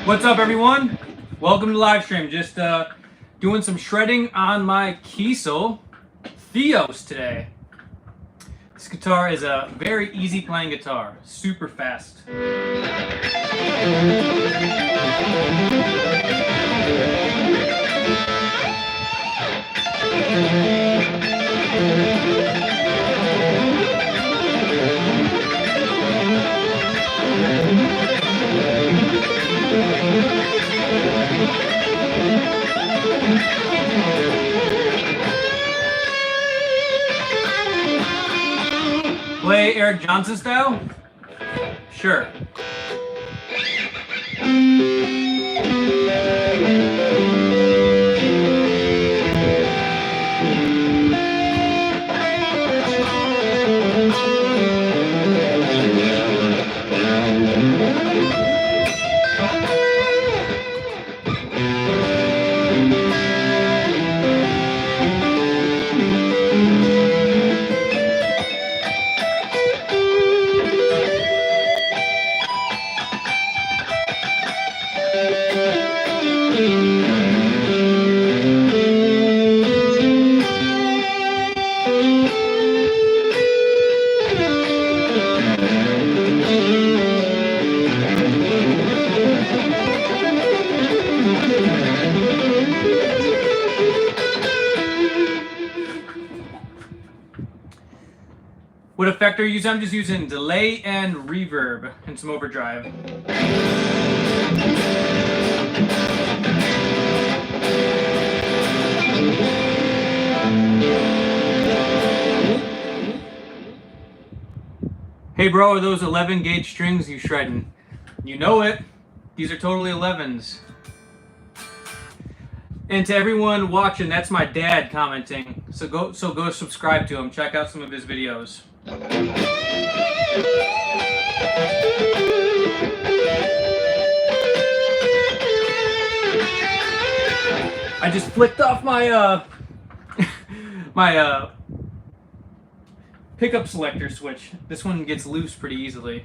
What's up, everyone? Welcome to the live stream. Just doing some shredding on my Kiesel Theos today. This guitar is a very easy playing guitar, super fast. Play Eric Johnson style? Sure. What effect are you using? I'm just using delay and reverb and some overdrive. Hey bro, are those 11 gauge strings you shredding? You know it. These are totally 11s. And to everyone watching, that's my dad commenting. So go subscribe to him. Check out some of his videos. I just flicked off my my pickup selector switch. This one gets loose pretty easily.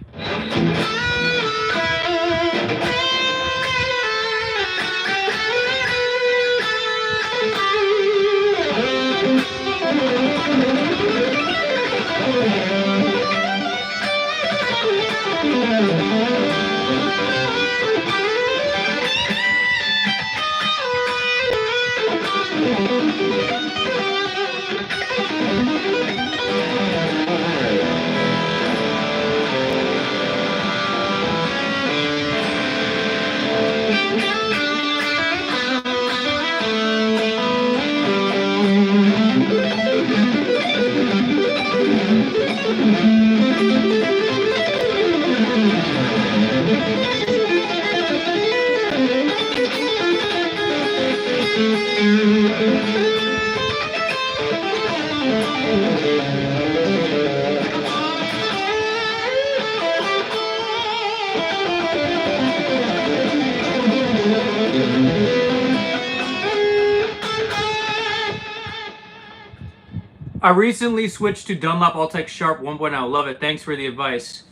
I recently switched to Dunlop Alltech Sharp 1.0. Love it. Thanks for the advice.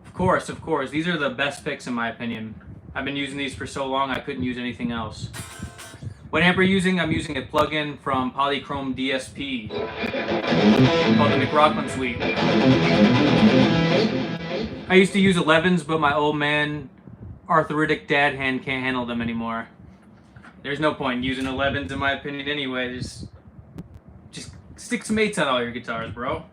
Of course, of course. These are the best picks in my opinion. I've been using these for so long I couldn't use anything else. What amp are you using? I'm using a plugin from Polychrome DSP called the McRockman Suite. I used to use 11s, but my old man arthritic dad hand can't handle them anymore. There's no point in using 11s in my opinion anyway. Just stick some 8s on all your guitars, bro.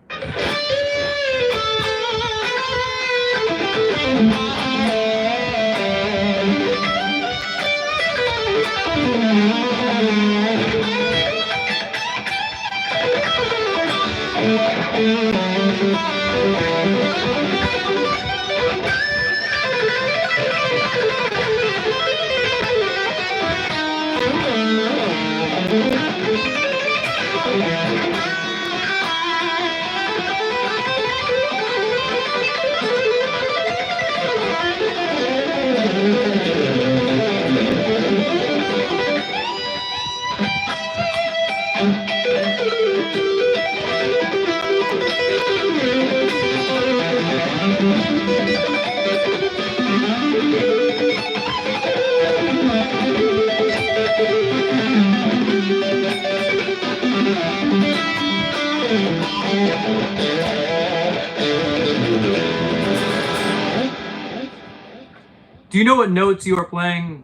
Do you know what notes you are playing?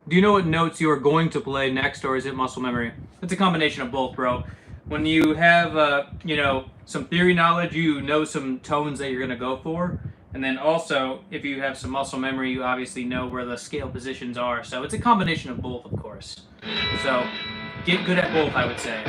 Do you know what notes you are going to play next, or is it muscle memory? It's a combination of both, bro. When you have, you know, some theory knowledge, you know some tones that you're going to go for. And then also, if you have some muscle memory, you obviously know where the scale positions are. So it's a combination of both, of course. So get good at both, I would say.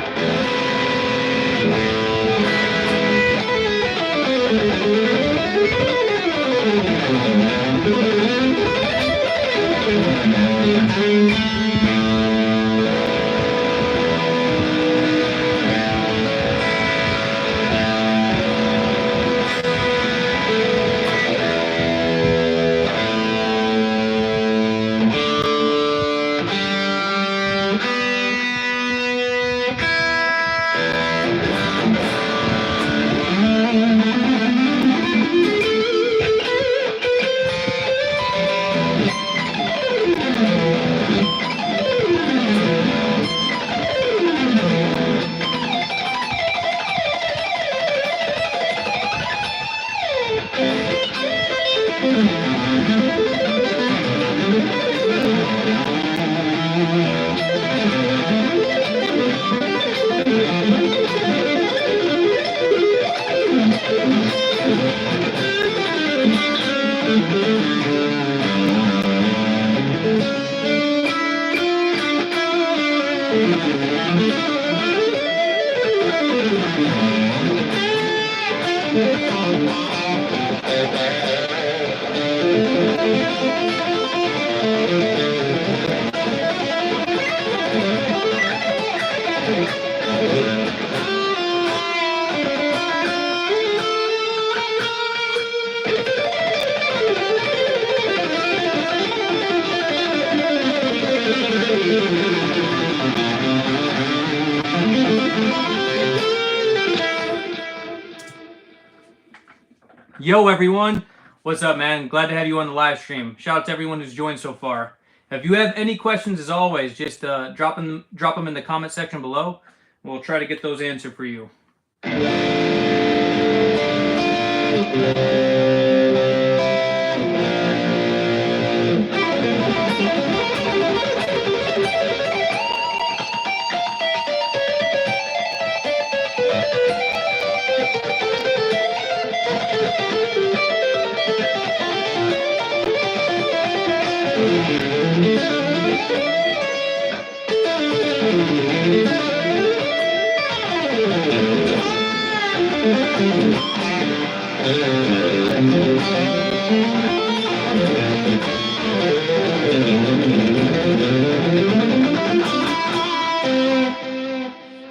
Yo everyone, what's up man? Glad to have you on the live stream. Shout out to everyone who's joined so far. If you have any questions, as always, just drop them in the comment section below. We'll try to get those answered for you.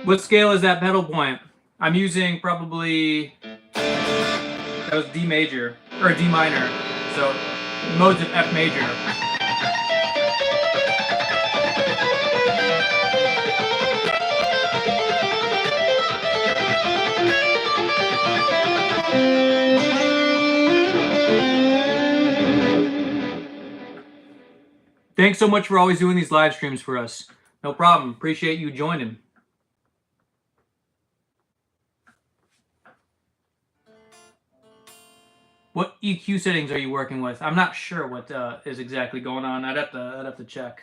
What scale is that pedal point? I'm using probably, that was D major, or D minor, so modes of F major. Thanks so much for always doing these live streams for us. No problem. Appreciate you joining. What EQ settings are you working with? I'm not sure what is exactly going on. I'd have to check.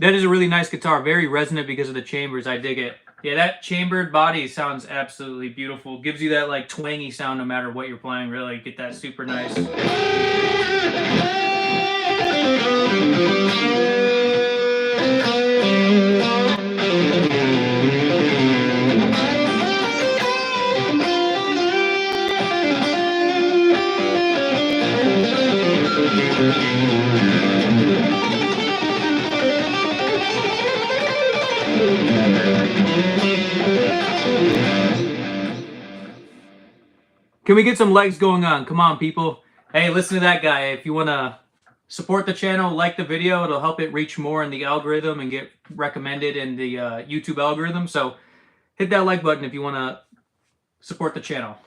That is a really nice guitar. Very resonant because of the chambers. I dig it. Yeah, that chambered body sounds absolutely beautiful. Gives you that like twangy sound no matter what you're playing. Really get that super nice. Can we get some legs going on? Come on, people. Hey, listen to that guy. If you want to support the channel, like the video, it'll help it reach more in the algorithm and get recommended in the YouTube algorithm. So hit that like button if you want to support the channel.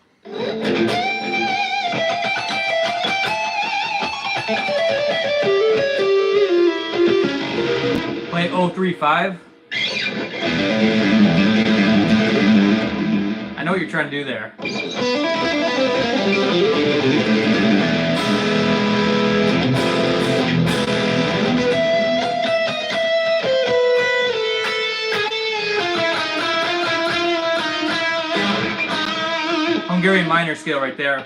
Play 035. I know what you're trying to do there. Hungarian minor scale right there.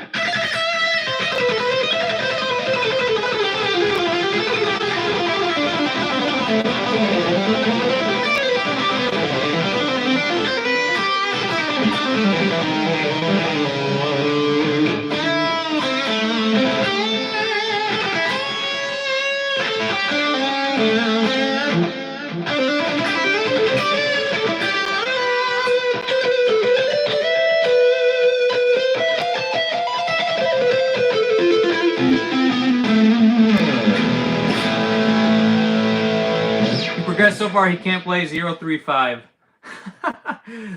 So far he can't play 035.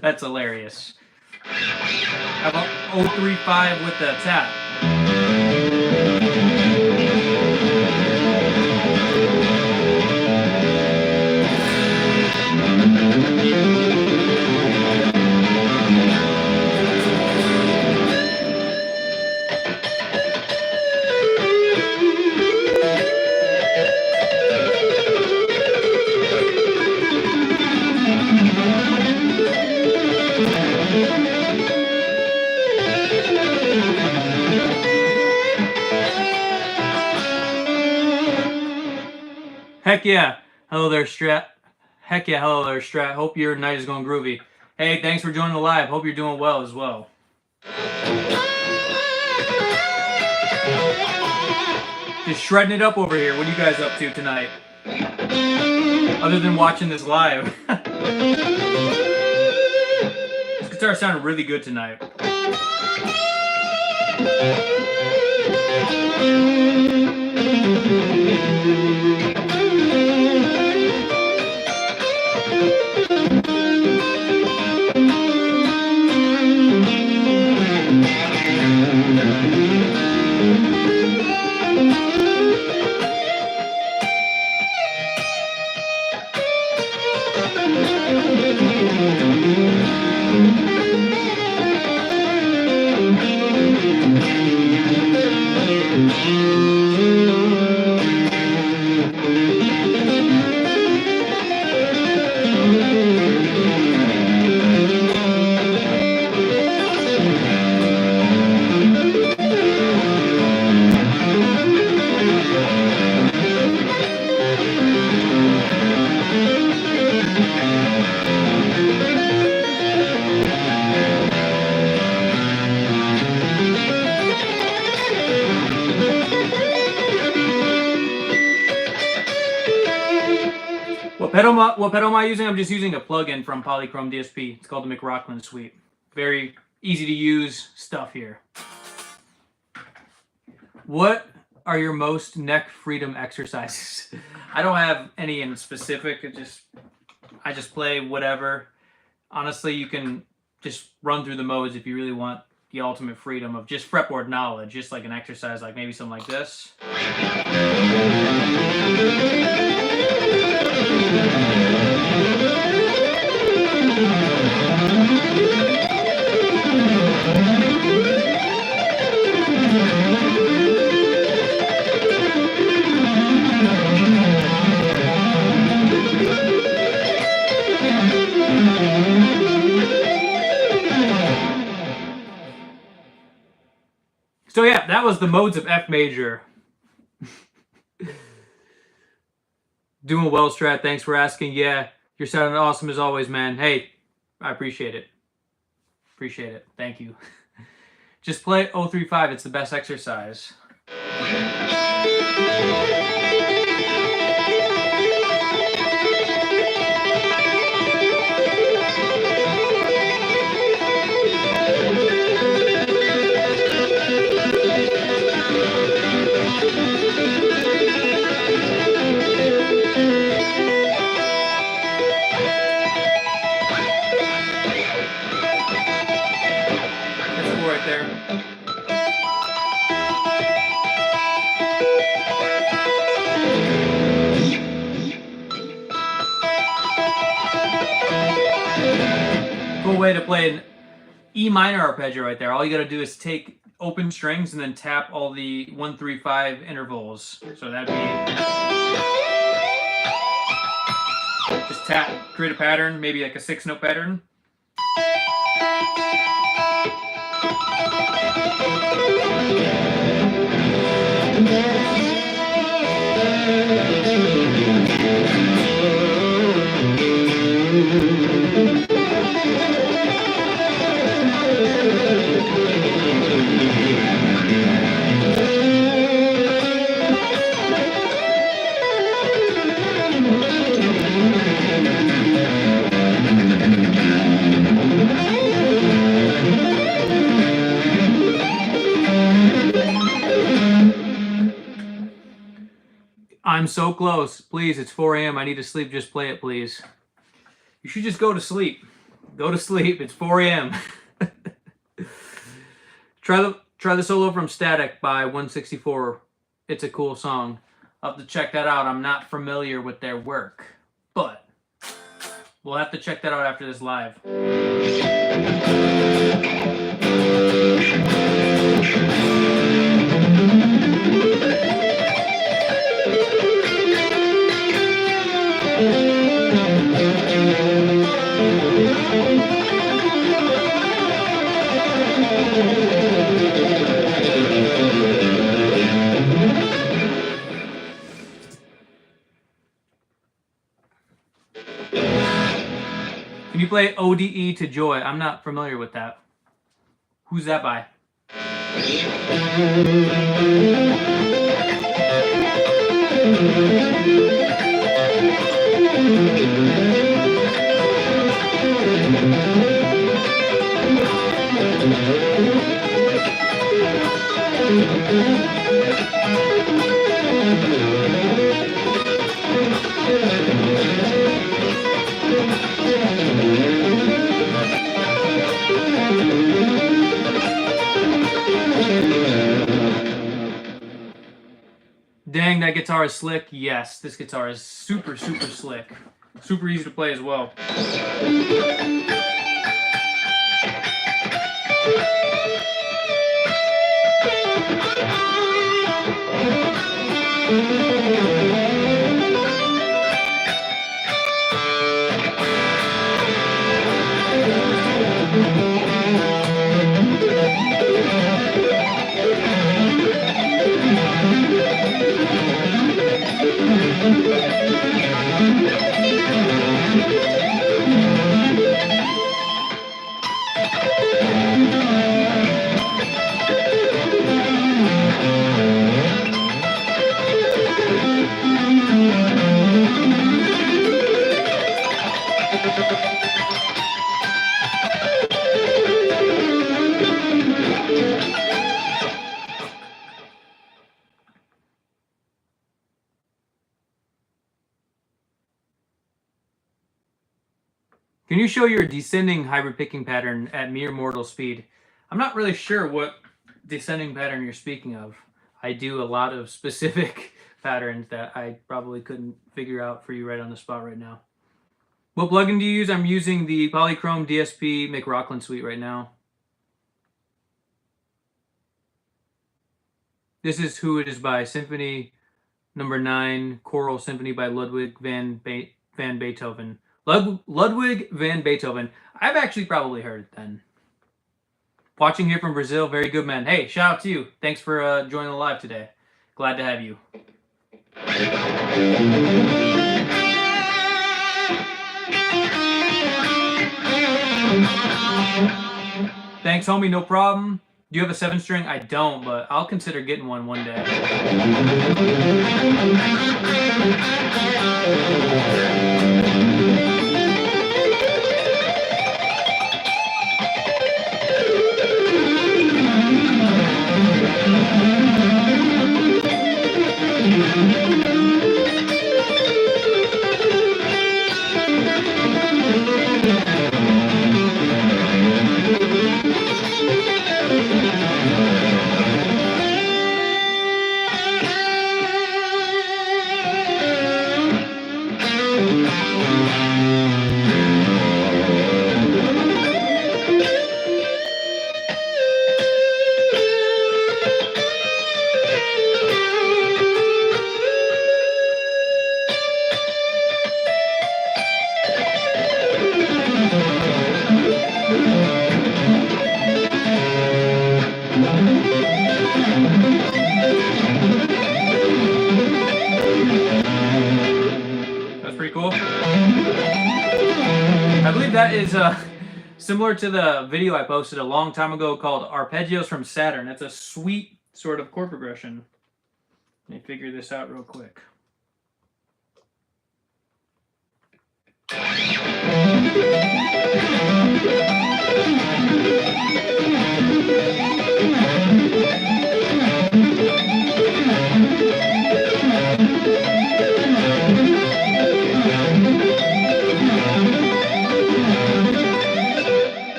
That's hilarious. How about 035 with the tap? Heck yeah. Hello there, Strat. Heck yeah, hello there, Strat. Hope your night is going groovy. Hey, thanks for joining the live. Hope you're doing well as well. Just shredding it up over here. What are you guys up to tonight? Other than watching this live. This guitar sounded really good tonight. What pedal am I using? I'm just using a plugin from Polychrome DSP. It's called the McRocklin Suite. Very easy to use stuff here. What are your most neck freedom exercises? I don't have any in specific. I just play whatever. Honestly, you can just run through the modes if you really want the ultimate freedom of just fretboard knowledge, just like an exercise, like maybe something like this. That was the modes of F major. Doing well, Strat. Thanks for asking. Yeah, you're sounding awesome as always, man. Hey, I appreciate it. Appreciate it. Thank you. Just play 035. It's the best exercise. Way to play an E minor arpeggio right there. All you got to do is take open strings and then tap all the 1-3-5 intervals. So that'd be just tap, create a pattern, maybe like a 6-note pattern. I'm so close. Please, it's 4 a.m. I need to sleep. Just play it, please. You should just go to sleep. Go to sleep. It's 4 a.m. Try the solo from Static by 164. It's a cool song. I'll have to check that out. I'm not familiar with their work, but we'll have to check that out after this live. Can you play ODE to Joy? I'm not familiar with that. Who's that by? Dang, that guitar is slick. Yes, this guitar is super, super slick. Super easy to play as well. Can you show your descending hybrid picking pattern at mere mortal speed? I'm not really sure what descending pattern you're speaking of. I do a lot of specific patterns that I probably couldn't figure out for you right on the spot right now. What plugin do you use? I'm using the Polychrome DSP McRocklin suite right now. This is Who It Is by Symphony Number 9, Choral Symphony by Ludwig van Beethoven. Ludwig van Beethoven. I've actually probably heard it then. Watching here from Brazil, very good, man. Hey, shout out to you. Thanks for joining the live today. Glad to have you. Thanks, homie. No problem. Do you have a 7-string? I don't, but I'll consider getting one day. That is similar to the video I posted a long time ago called Arpeggios from Saturn. That's a sweet sort of chord progression. Let me figure this out real quick.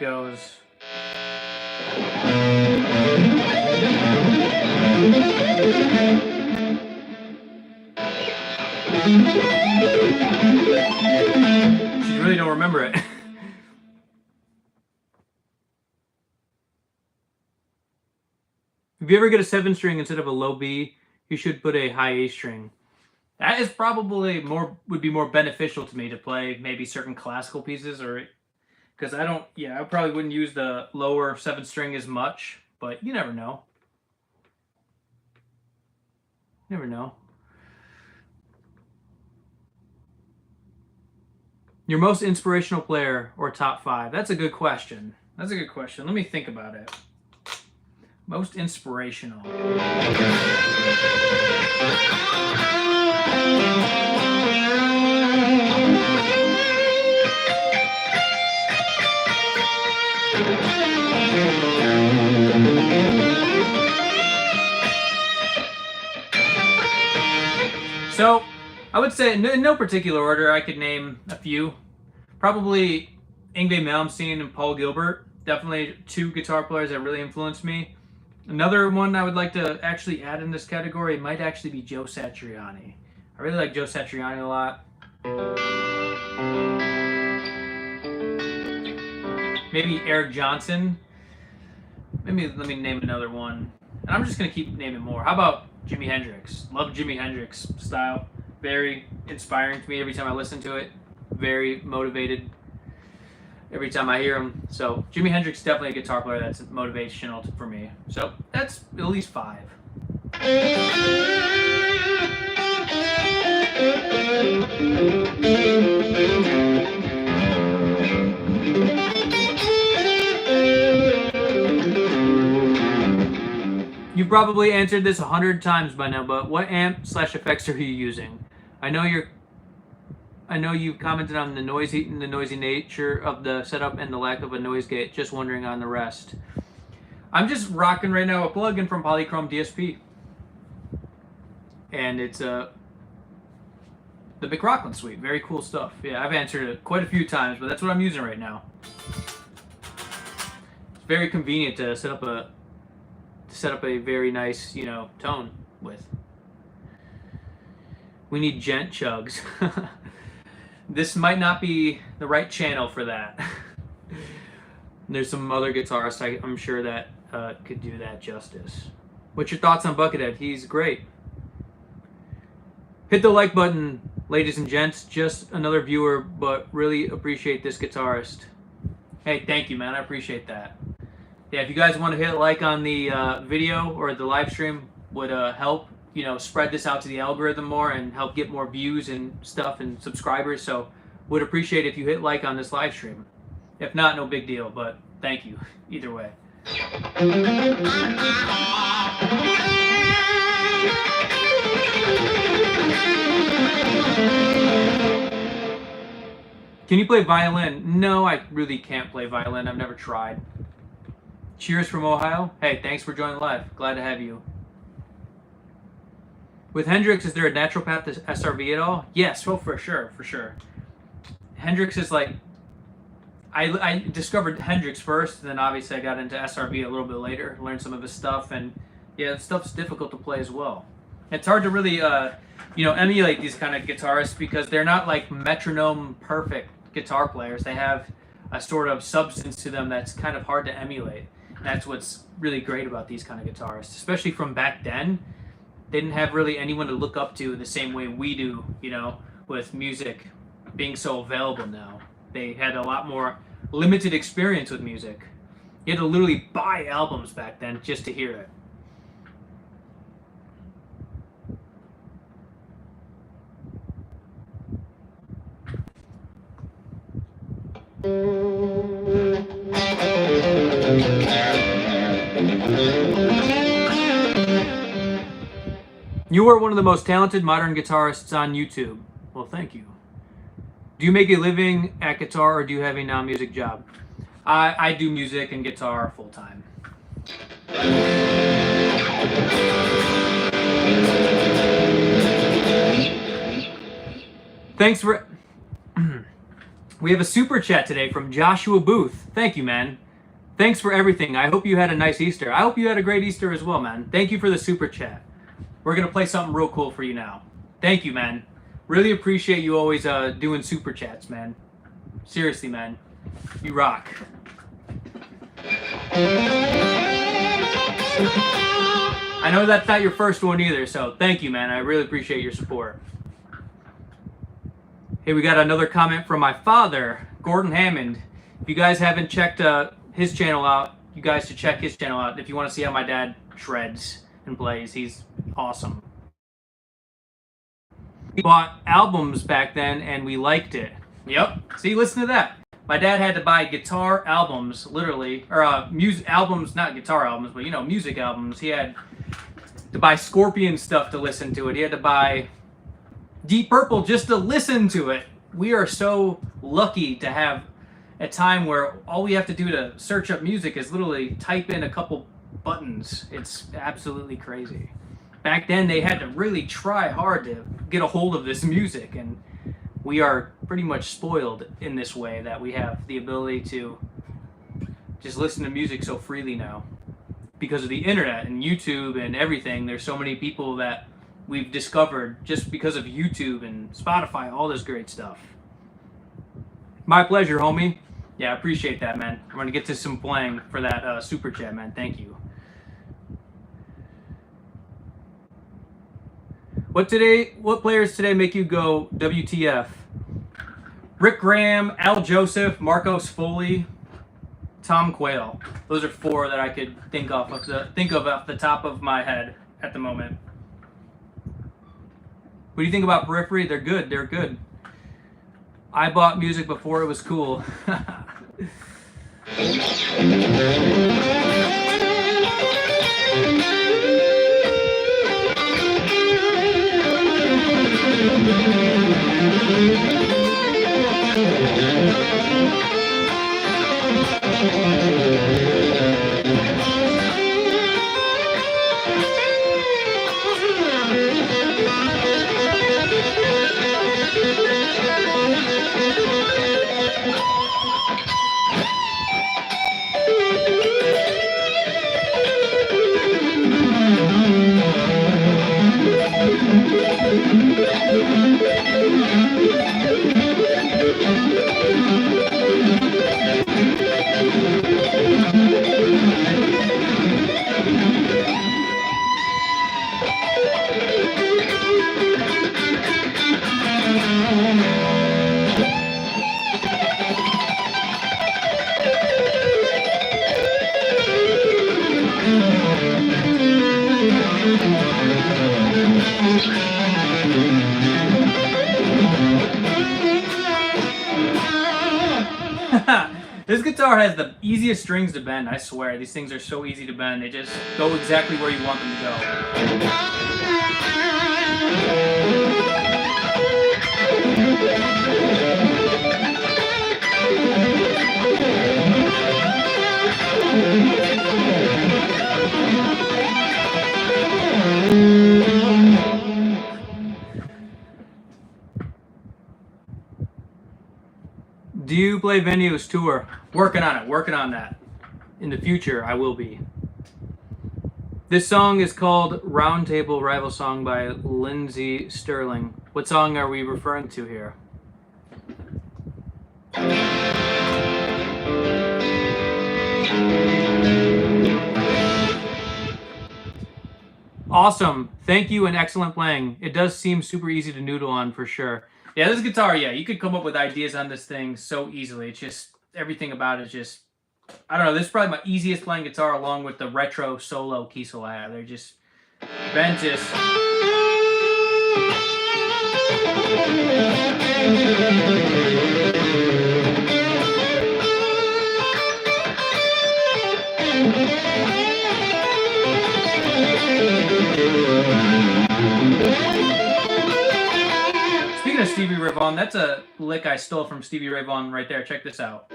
Goes. You really don't remember it. If you ever get a 7-string instead of a low B, you should put a high A string. That is probably would be more beneficial to me to play maybe certain classical pieces, or because I probably wouldn't use the lower 7-string as much, but you never know. Never know. Your most inspirational player or top 5? That's a good question. That's a good question. Let me think about it. Most inspirational. So, I would say, in no particular order, I could name a few. Probably Yngwie Malmsteen and Paul Gilbert. Definitely 2 guitar players that really influenced me. Another one I would like to actually add in this category might actually be Joe Satriani. I really like Joe Satriani a lot. Maybe Eric Johnson. Maybe let me name another one. And I'm just going to keep naming more. How about Jimi Hendrix? Love Jimi Hendrix style. Very inspiring to me every time I listen to it. Very motivated every time I hear him. So Jimi Hendrix is definitely a guitar player that's motivational for me. So that's at least 5. You've probably answered this 100 times by now, but what amp/effects are you using? I know you've commented on the noisy nature of the setup and the lack of a noise gate. Just wondering on the rest. I'm just rocking right now a plugin from Polychrome DSP, and it's the McRocklin suite. Very cool stuff. Yeah, I've answered it quite a few times, but that's what I'm using right now. It's very convenient to set up a very nice, tone with. We need gent chugs. This might not be the right channel for that. There's some other guitarists I'm sure that could do that justice. What's your thoughts on Buckethead? He's great. Hit the like button, ladies and gents. Just another viewer, but really appreciate this guitarist. Hey, thank you, man. I appreciate that. Yeah, if you guys want to hit like on the video or the live stream, would help, you know, spread this out to the algorithm more and help get more views and stuff and subscribers. So would appreciate if you hit like on this live stream. If not, no big deal, but thank you either way. Can you play violin? No, I really can't play violin. I've never tried. Cheers from Ohio. Hey, thanks for joining live. Glad to have you. With Hendrix, is there a natural path to SRV at all? Yes, well, for sure, for sure. Hendrix is like, I discovered Hendrix first, and then obviously I got into SRV a little bit later, learned some of his stuff, and yeah, stuff's difficult to play as well. It's hard to really, you know, emulate these kind of guitarists because they're not like metronome perfect guitar players. They have a sort of substance to them that's kind of hard to emulate. That's what's really great about these kind of guitarists, especially from back then. They didn't have really anyone to look up to in the same way we do, you know, with music being so available now. They had a lot more limited experience with music. You had to literally buy albums back then just to hear it. You are one of the most talented modern guitarists on YouTube. Well, thank you. Do you make a living at guitar or do you have a non-music job? I do music and guitar full time. Thanks for... We have a super chat today from Joshua Booth. Thank you, man. Thanks for everything. I hope you had a nice Easter. I hope you had a great Easter as well, man. Thank you for the super chat. We're going to play something real cool for you now. Thank you, man. Really appreciate you always doing super chats, man. Seriously, man. You rock. I know that's not your first one either, so thank you, man. I really appreciate your support. Hey, we got another comment from my father, Gordon Hammond. If you guys haven't checked his channel out, you guys should check his channel out if you want to see how my dad shreds and plays. He's awesome. We bought albums back then and we liked it. Yep. See, listen to that. My dad had to buy guitar albums, literally, or music albums, not guitar albums, but you know, music albums. He had to buy Scorpion stuff to listen to it. He had to buy Deep Purple just to listen to it. We are so lucky to have a time where all we have to do to search up music is literally type in a couple buttons. It's absolutely crazy. Back then they had to really try hard to get a hold of this music, and we are pretty much spoiled in this way that we have the ability to just listen to music so freely now because of the internet and YouTube and everything. There's so many people that we've discovered just because of YouTube and Spotify, all this great stuff. My pleasure, homie. Yeah, I appreciate that, man. I'm going to get to some playing for that super chat, man. Thank you. What players today make you go WTF? Rick Graham, Al Joseph, Marcos Foley, Tom Quayle. Those are four that I could think of off the top of my head at the moment. What do you think about Periphery? They're good. They're good. I bought music before it was cool. This guitar has the easiest strings to bend, I swear. These things are so easy to bend. They just go exactly where you want them to go. Do you play venues, tour? Working on it, working on that. In the future, I will be. This song is called Roundtable Rival Song by Lindsey Sterling. What song are we referring to here? Awesome. Thank you and excellent playing. It does seem super easy to noodle on for sure. Yeah, this guitar, yeah, you could come up with ideas on this thing so easily. It's just, everything about it is just, I don't know, this is probably my easiest playing guitar along with the retro solo Kiesel I have. They're just, Ben just... Speaking of Stevie Ray Vaughan, that's a lick I stole from Stevie Ray Vaughan right there. Check this out.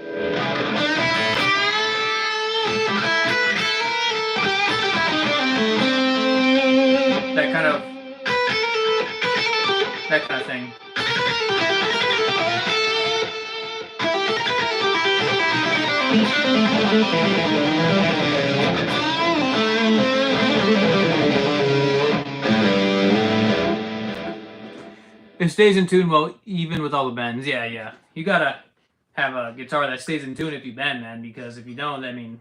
That kind of thing. It stays in tune well, even with all the bends. Yeah, yeah. You gotta have a guitar that stays in tune if you bend, man, because if you don't, I mean,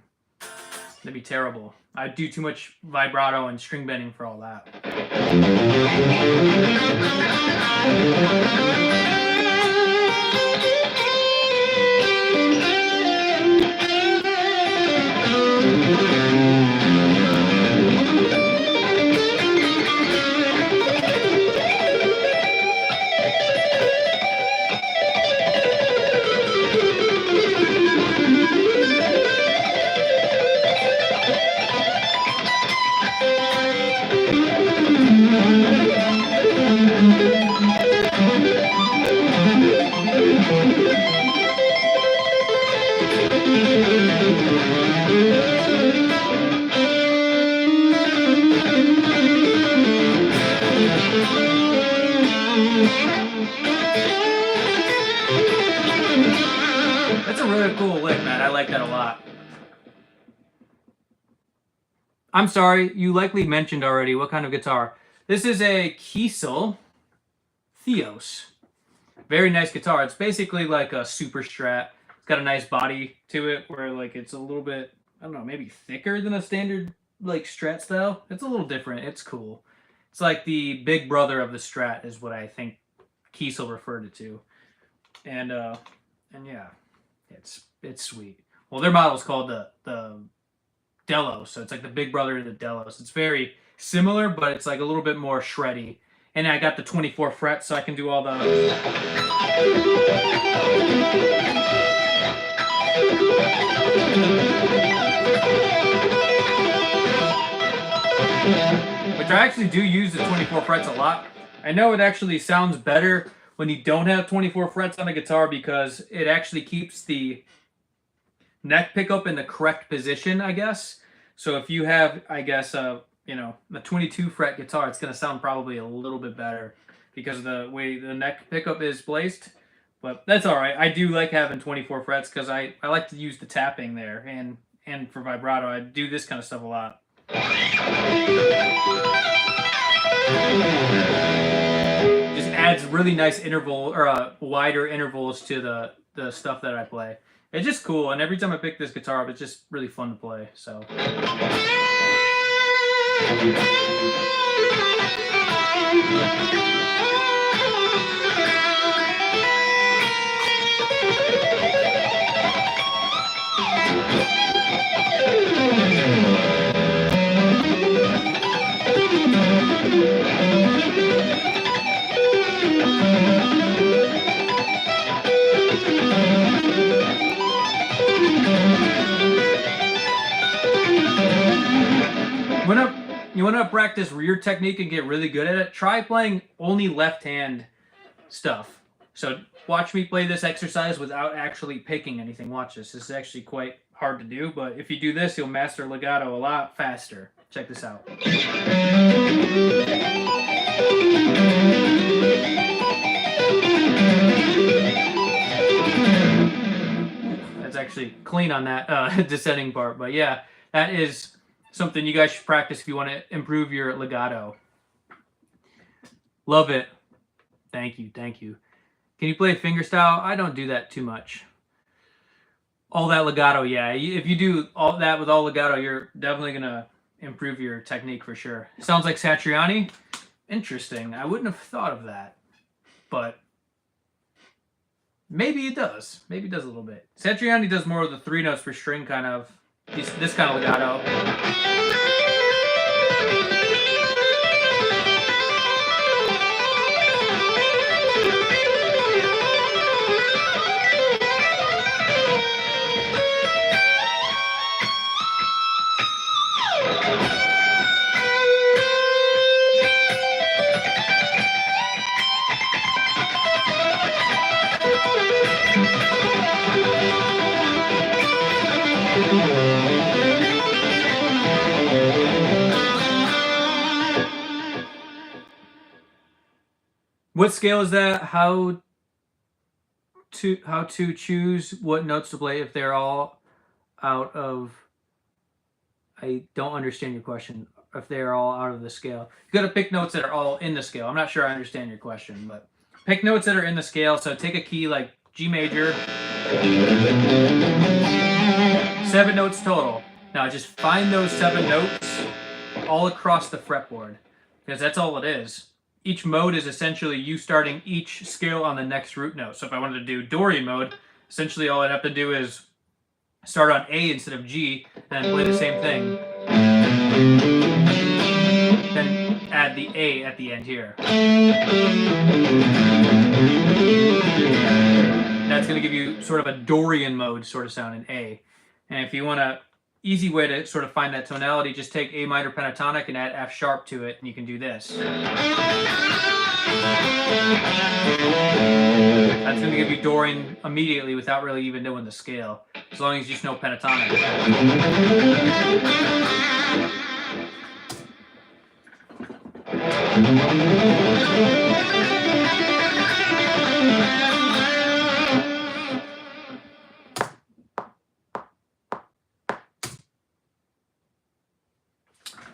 that'd be terrible. I do too much vibrato and string bending for all that. That's a really cool lick, man. I like that a lot. I'm sorry, you likely mentioned already what kind of guitar. This is a Kel Theos. Very nice guitar. It's basically like a super strat. It's got a nice body to it where like it's a little bit, I don't know, maybe thicker than a standard like strat style. It's a little different. It's cool. It's like the big brother of the strat is what I think Kiesel referred it to. And yeah, it's sweet. Well, their model is called the Delos, so it's like the big brother of the Delos. It's very similar, but it's like a little bit more shreddy. And I got the 24 frets, so I can do all the... Which I actually do use the 24 frets a lot. I know it actually sounds better when you don't have 24 frets on a guitar because it actually keeps the neck pickup in the correct position, I guess. So if you have, I guess, you know, a 22 fret guitar, it's going to sound probably a little bit better because of the way the neck pickup is placed. But that's all right. I do like having 24 frets because I like to use the tapping there. And for vibrato, I do this kind of stuff a lot. Just adds really nice interval or wider intervals to the stuff that I play. It's just cool, and every time I pick this guitar up, it's just really fun to play. So. practice your technique and get really good at it, try playing only left hand stuff. So watch me play this exercise without actually picking anything. Watch this. This is actually quite hard to do, but if you do this, you'll master legato a lot faster. Check this out. That's actually clean on that descending part, but yeah, that is something you guys should practice if you want to improve your legato. Love it. Thank you, thank you. Can you play fingerstyle? I don't do that too much. All that legato, yeah. If you do all that with all legato, you're definitely going to improve your technique for sure. Sounds like Satriani. Interesting. I wouldn't have thought of that. But maybe it does. Maybe it does a little bit. Satriani does more of the 3 notes per string kind of, this kind of legato. What scale is that? How to choose what notes to play if they're all out of... I don't understand your question. If they're all out of the scale. You got to pick notes that are all in the scale. I'm not sure I understand your question, but pick notes that are in the scale. So take a key like G major. 7 notes total. Now just find those 7 notes all across the fretboard, because that's all it is. Each mode is essentially you starting each scale on the next root note. So if I wanted to do Dorian mode, essentially all I'd have to do is start on A instead of G, then play the same thing. Then add the A at the end here. That's going to give you sort of a Dorian mode sort of sound in A. And if you want a easy way to sort of find that tonality, just take A minor pentatonic and add F sharp to it, and you can do this. That's going to give you Dorian immediately without really even knowing the scale, as long as you just know pentatonic.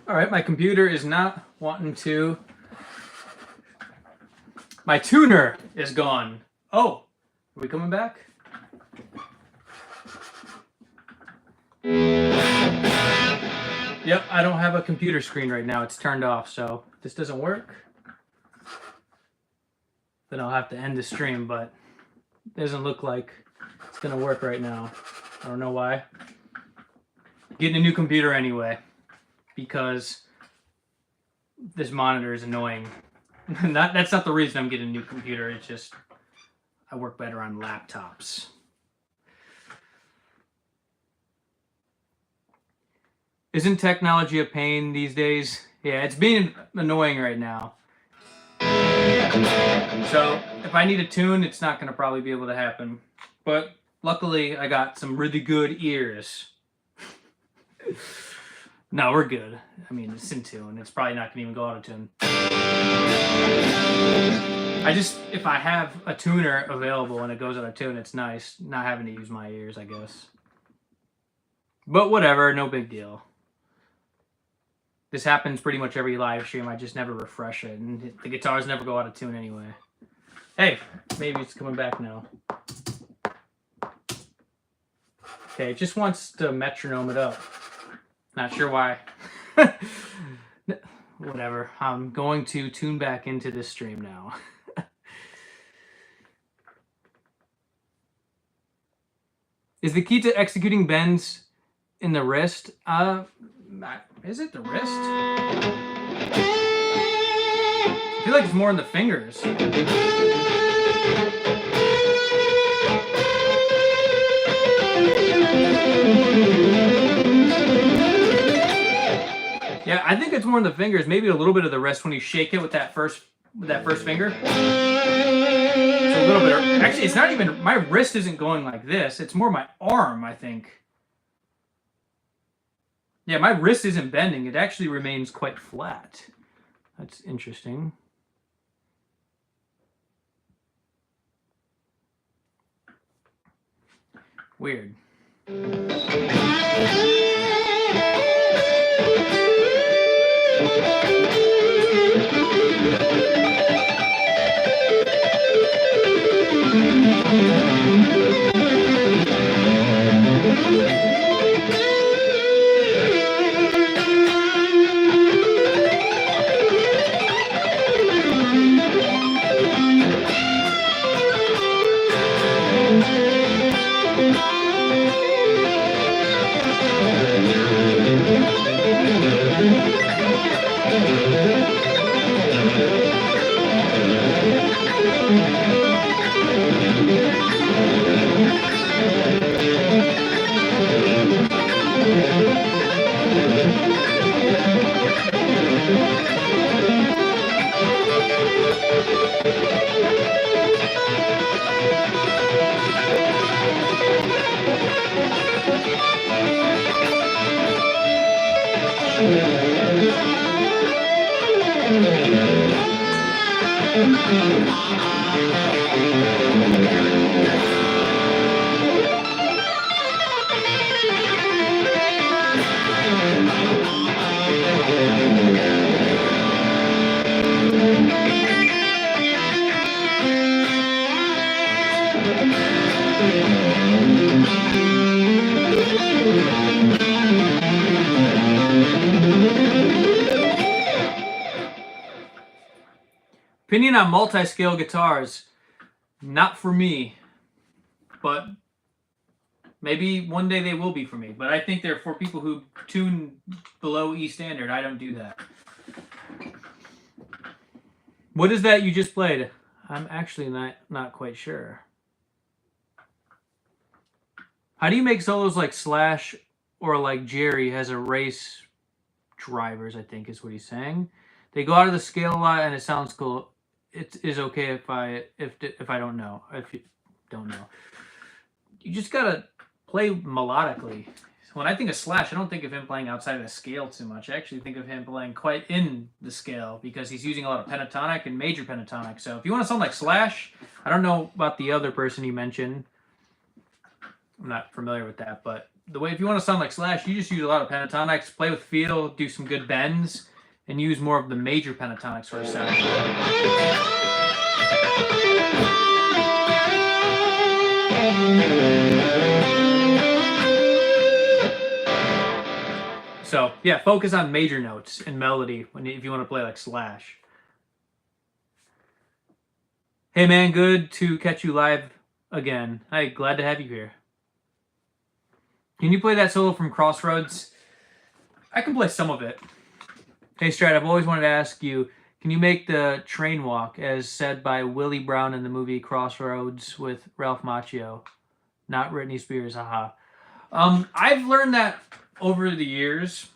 All right, my computer is not wanting to. My tuner is gone. Oh, are we coming back? Yep, I don't have a computer screen right now. It's turned off, so if this doesn't work, then I'll have to end the stream, but it doesn't look like it's going to work right now. I don't know why. Getting a new computer anyway, because this monitor is annoying. That's not the reason I'm getting a new computer. It's just I work better on laptops. Isn't technology a pain these days? Yeah, it's being annoying right now. So if I need a tune, it's not going to probably be able to happen. But luckily, I got some really good ears. No, we're good. I mean, it's in tune. It's probably not going to even go out of tune. If I have a tuner available and it goes out of tune, it's nice not having to use my ears, I guess. But whatever, no big deal. This happens pretty much every live stream. I just never refresh it, and the guitars never go out of tune anyway. Hey, maybe it's coming back now. Okay, it just wants to metronome it up. Not sure why. Whatever. I'm going to tune back into this stream now. Is the key to executing bends in the wrist? Is it the wrist? I feel like it's more in the fingers. Yeah, I think it's more in the fingers, maybe a little bit of the wrist when you shake it with that first finger. It's a little bit. Actually, it's not even. My wrist isn't going like this. It's more my arm, I think. Yeah, my wrist isn't bending. It actually remains quite flat. That's interesting. Weird. Opinion on multi-scale guitars, not for me, but maybe one day they will be for me. But I think they're for people who tune below E standard. I don't do that. What is that you just played? I'm actually not quite sure. How do you make solos like Slash or like Jerry has a race drivers, I think is what he's saying. They go out of the scale a lot and it sounds cool. It is okay if I don't know. If you don't know. You just gotta play melodically. When I think of Slash, I don't think of him playing outside of the scale too much. I actually think of him playing quite in the scale because he's using a lot of pentatonic and major pentatonic. So if you want to sound like Slash, I don't know about the other person you mentioned. I'm not familiar with that, but if you want to sound like Slash, you just use a lot of pentatonics, play with feel, do some good bends, and use more of the major pentatonic sort of sound. So, yeah, focus on major notes and melody if you want to play like Slash. Hey, man, good to catch you live again. Hi, glad to have you here. Can you play that solo from Crossroads? I can play some of it. Hey, Strat, I've always wanted to ask you, can you make the train walk as said by Willie Brown in the movie Crossroads with Ralph Macchio? Not Britney Spears, haha. I've learned that over the years,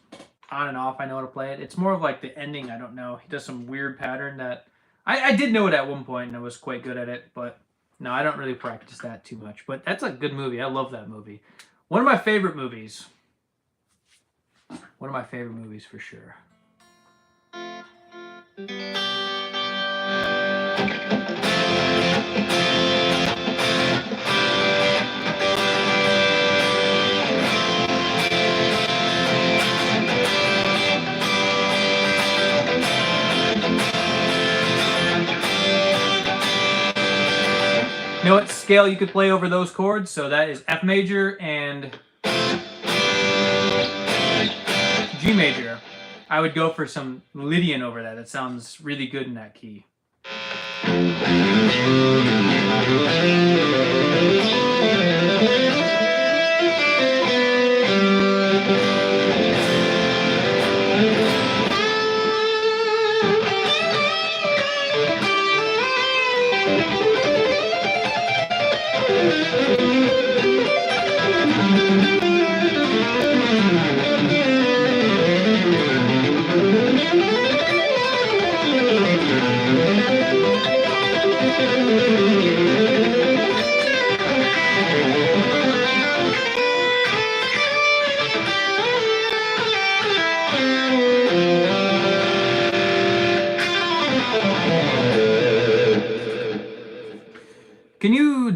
on and off, I know how to play it. It's more of like the ending, I don't know. He does some weird pattern that... I did know it at one point and I was quite good at it, but no, I don't really practice that too much. But that's a good movie. I love that movie. One of my favorite movies. One of my favorite movies for sure. You know what scale you could play over those chords? So that is F major and G major. I would go for some Lydian over that. That sounds really good in that key.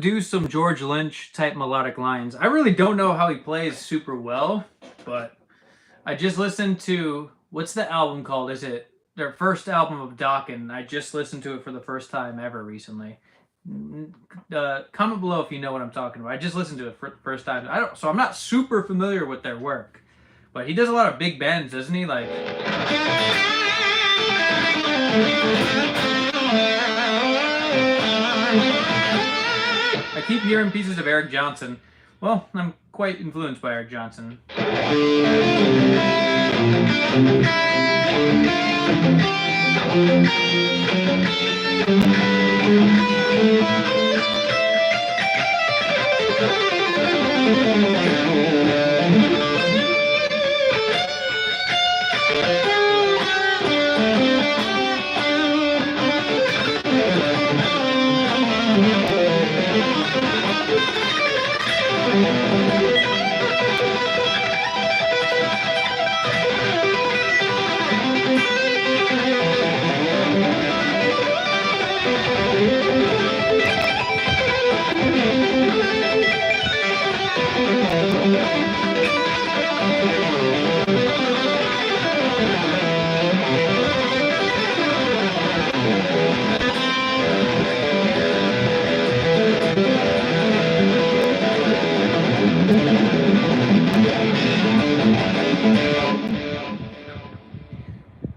do some George Lynch type melodic lines. I really don't know how he plays super well, but I just listened to, what's the album called? Is it their first album of Dokken? I just listened to it for the first time ever recently. Comment below if you know what I'm talking about. I just listened to it for the first time. So I'm not super familiar with their work, but he does a lot of big bends, doesn't he? Like, I keep hearing pieces of Eric Johnson. Well, I'm quite influenced by Eric Johnson.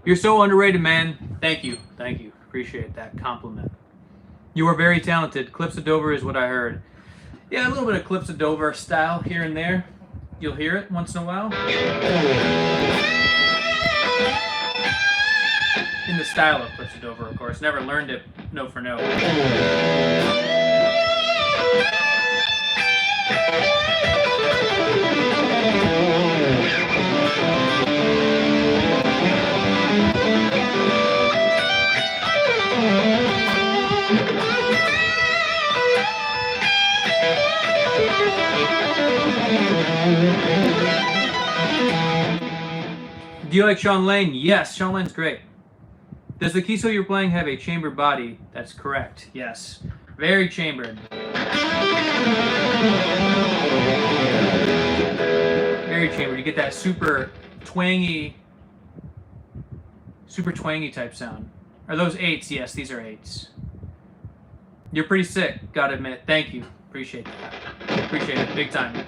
You're so underrated, man. Thank you. Thank you. Appreciate that compliment. You are very talented. Clips of Dover is what I heard. Yeah, a little bit of Clips of Dover style here and there. You'll hear it once in a while. In the style of Clips of Dover, of course. Never learned it note for note. Do you like Sean Lane? Yes, Sean Lane's great. Does the Kiesel you're playing have a chambered body? That's correct, yes. Very chambered. Very chambered. You get that super twangy type sound. Are those 8s? Yes, these are 8s. You're pretty sick, gotta admit. Thank you. Appreciate that. Appreciate it, big time.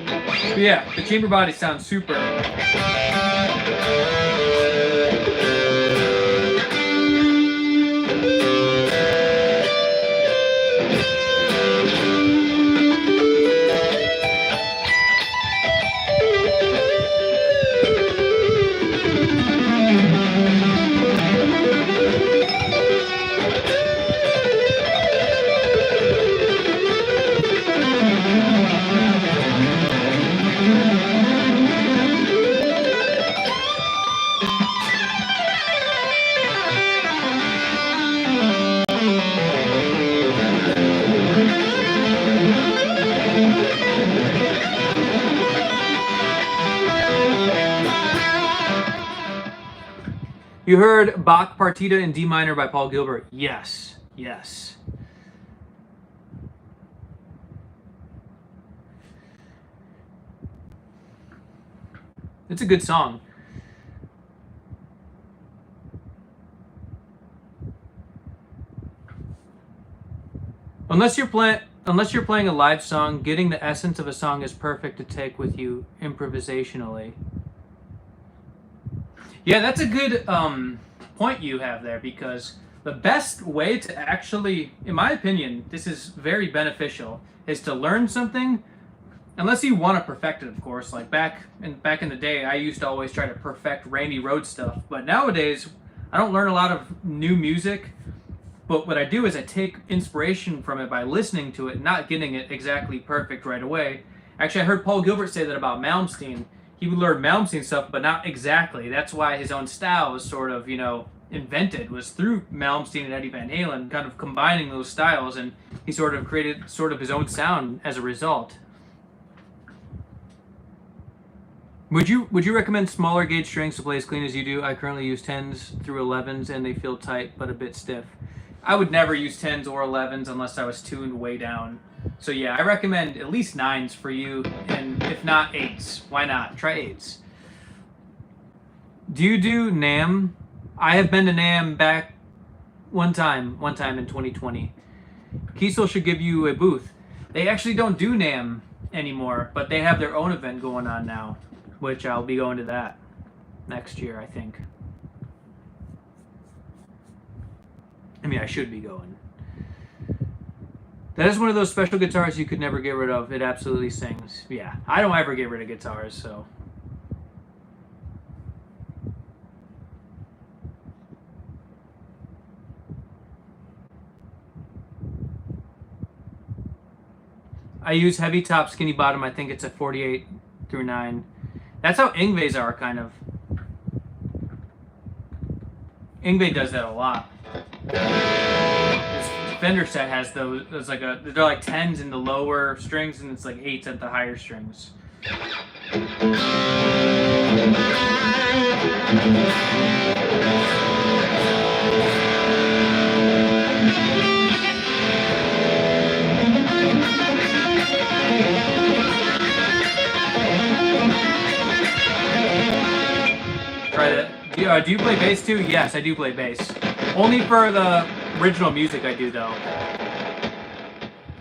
But yeah, the chamber body sounds super. You heard Bach Partita in D minor by Paul Gilbert? Yes, yes. It's a good song. Unless you're playing a live song, getting the essence of a song is perfect to take with you improvisationally. Yeah, that's a good point you have there, because the best way to actually, in my opinion, this is very beneficial, is to learn something, unless you want to perfect it, of course. Like back in the day, I used to always try to perfect Randy Rhoads stuff, but nowadays, I don't learn a lot of new music, but what I do is I take inspiration from it by listening to it, not getting it exactly perfect right away. Actually, I heard Paul Gilbert say that about Malmsteen. He would learn Malmsteen stuff, but not exactly. That's why his own style was sort of, invented, was through Malmsteen and Eddie Van Halen, kind of combining those styles, and he sort of created his own sound as a result. Would you recommend smaller gauge strings to play as clean as you do? I currently use 10s through 11s, and they feel tight but a bit stiff. I would never use 10s or 11s unless I was tuned way down. So yeah, I recommend at least 9s for you, and if not 8s, why not? Try 8s. Do you do NAMM? I have been to NAMM back one time in 2020. Kiesel should give you a booth. They actually don't do NAMM anymore, but they have their own event going on now, which I'll be going to that next year, I think. I mean, I should be going. That is one of those special guitars you could never get rid of. It absolutely sings. Yeah, I don't ever get rid of guitars, so. I use heavy top, skinny bottom. I think it's a 48 through 9. That's how Yngwie's are, kind of. Yngwie does that a lot. This Fender set has those. There's like they're like 10s in the lower strings, and it's like 8s at the higher strings. Try that. Do you play bass too? Yes, I do play bass. Only for the original music I do, though.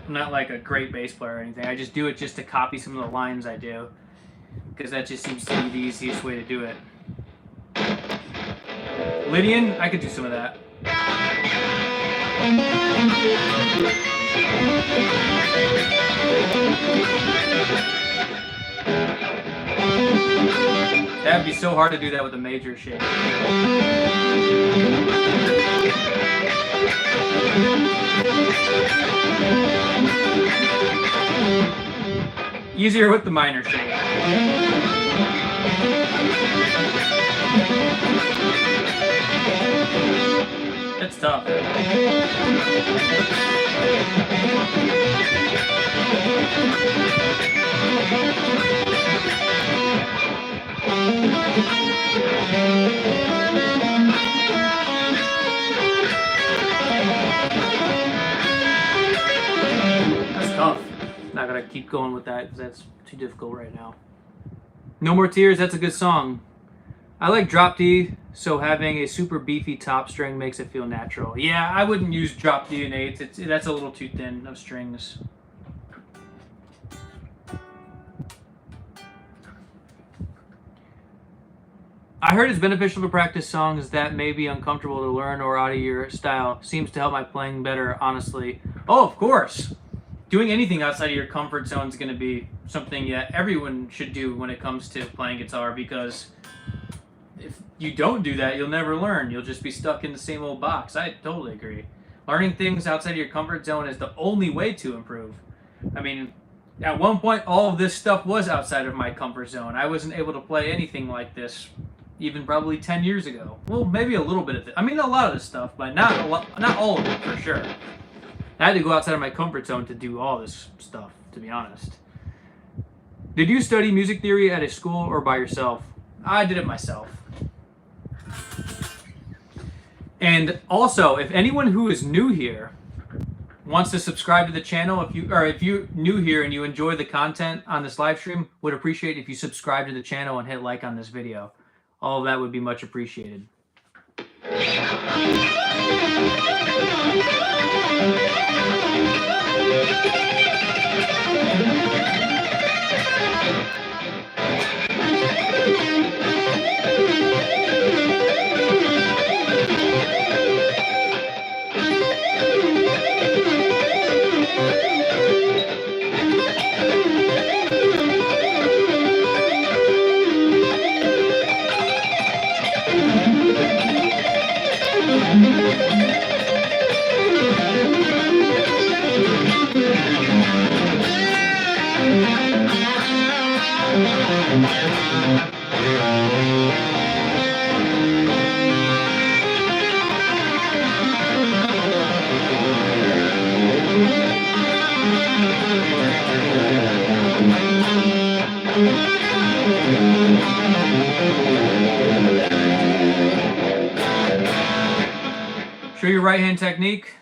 I'm not like a great bass player or anything. I just do it just to copy some of the lines I do. Because that just seems to be the easiest way to do it. Lydian, I could do some of that. That'd be so hard to do that with a major shape. Easier with the minor shape. It's tough. That's tough. Not gonna keep going with that because that's too difficult right now. No More Tears, that's a good song. I like drop D, so having a super beefy top string makes it feel natural. Yeah, I wouldn't use drop D in 8s. That's a little too thin of strings. I heard it's beneficial to practice songs that may be uncomfortable to learn or out of your style. Seems to help my playing better, honestly. Oh, of course. Doing anything outside of your comfort zone is going to be something that everyone should do when it comes to playing guitar, because if you don't do that, you'll never learn. You'll just be stuck in the same old box. I totally agree. Learning things outside of your comfort zone is the only way to improve. I mean, at one point, all of this stuff was outside of my comfort zone. I wasn't able to play anything like this even probably 10 years ago. Well, maybe a little bit of it. I mean, a lot of this stuff, but not all of it, for sure. I had to go outside of my comfort zone to do all this stuff, to be honest. Did you study music theory at a school or by yourself? I did it myself. And also, if anyone who is new here wants to subscribe to the channel, if you're new here and you enjoy the content on this live stream, would appreciate if you subscribe to the channel and hit like on this video. All of that would be much appreciated. Show your right hand technique.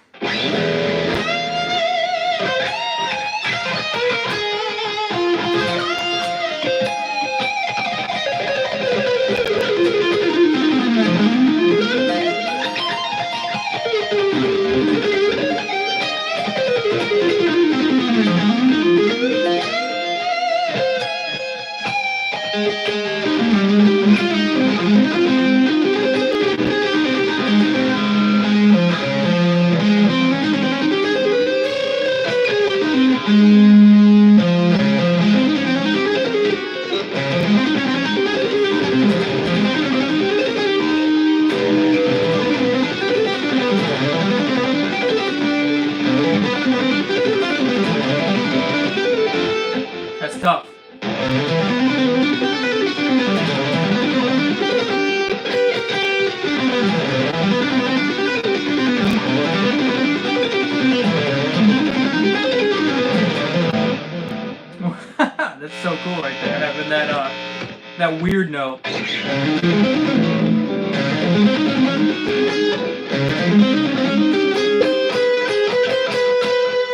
that weird note.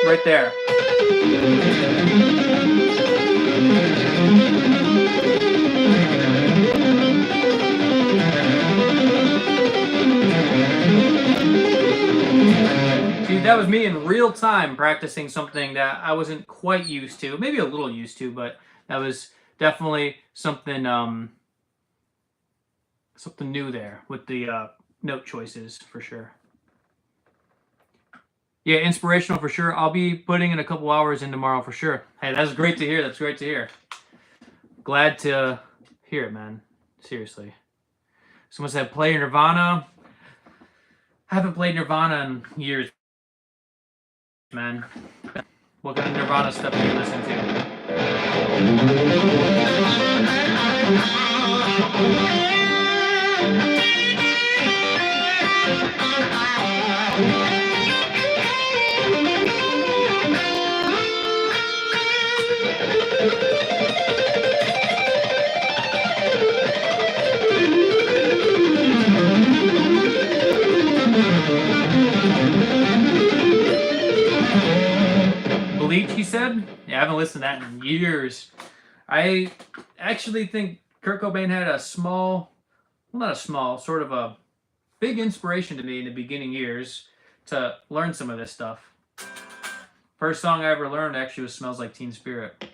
Right there. See, that was me in real time practicing something that I wasn't quite used to. Maybe a little used to, but that was definitely something something new there with the note choices for sure. Yeah, inspirational for sure. I'll be putting in a couple hours in tomorrow for sure. Hey, that's great to hear. That's great to hear. Glad to hear it, man. Seriously. Someone said play Nirvana. I haven't played Nirvana in years, man. What kind of Nirvana stuff do you listen to? Bleach, he said? Yeah, I haven't listened to that in years. I actually think Kurt Cobain had a small, well, not a small, sort of a big inspiration to me in the beginning years to learn some of this stuff. First song I ever learned actually was Smells Like Teen Spirit.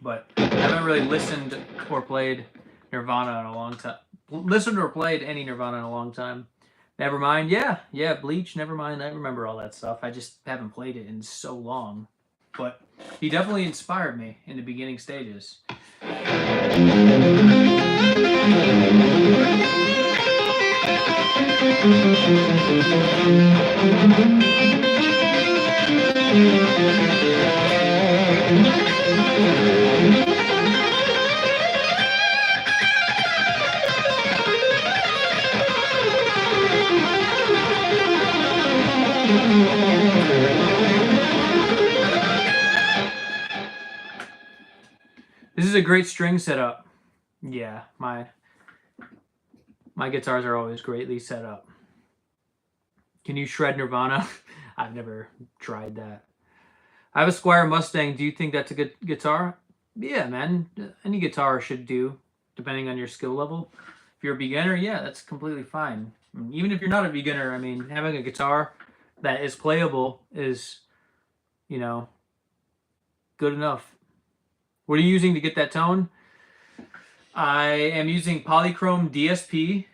But I haven't really listened or played Nirvana in a long time. Listened or played any Nirvana in a long time. Nevermind, yeah, Bleach, Nevermind, I remember all that stuff. I just haven't played it in so long. But he definitely inspired me in the beginning stages. This is a great string setup. Yeah, my guitars are always greatly set up. Can you shred Nirvana? I've never tried that. I have a Squier Mustang. Do you think that's a good guitar? Yeah, man. Any guitar should do, depending on your skill level. If you're a beginner, yeah, that's completely fine. Even if you're not a beginner, I mean, having a guitar that is playable is, you know, good enough. What are you using to get that tone? I am using Polychrome DSP,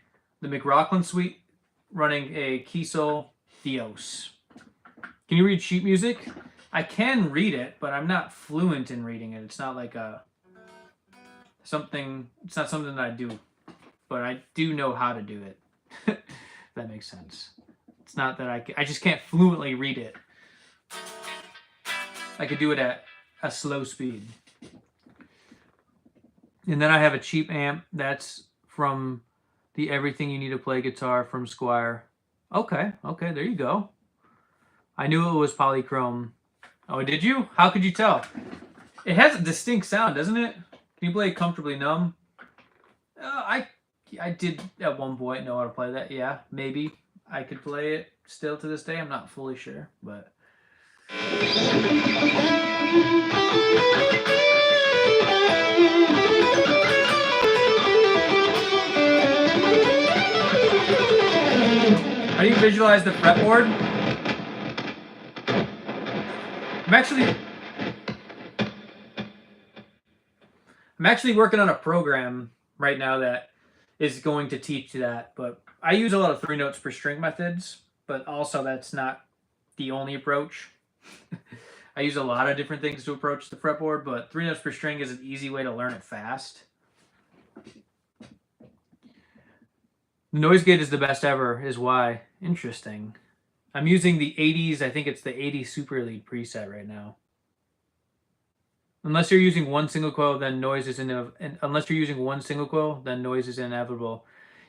the McLaughlin suite, running a Kiesel Theos. Can you read sheet music? I can read it, but I'm not fluent in reading it. It's not like it's not something that I do, but I do know how to do it. If that makes sense. It's not that I just can't fluently read it. I could do it at a slow speed. And then I have a cheap amp that's from the Everything You Need to Play guitar from Squier. Okay, there you go. I knew it was Polychrome. Oh, did you? How could you tell? It has a distinct sound, doesn't it? Can you play Comfortably Numb? I did at one point know how to play that. Yeah, maybe I could play it still to this day. I'm not fully sure, but... How do you visualize the fretboard? I'm actually working on a program right now that is going to teach that, but I use a lot of 3 notes per string methods, but also that's not the only approach. I use a lot of different things to approach the fretboard, but 3 notes per string is an easy way to learn it fast. The noise gate is the best ever, is why. Interesting. I'm using the 80s, I think it's the 80 Super Lead preset right now. Unless you're using one single coil, then noise is inevitable.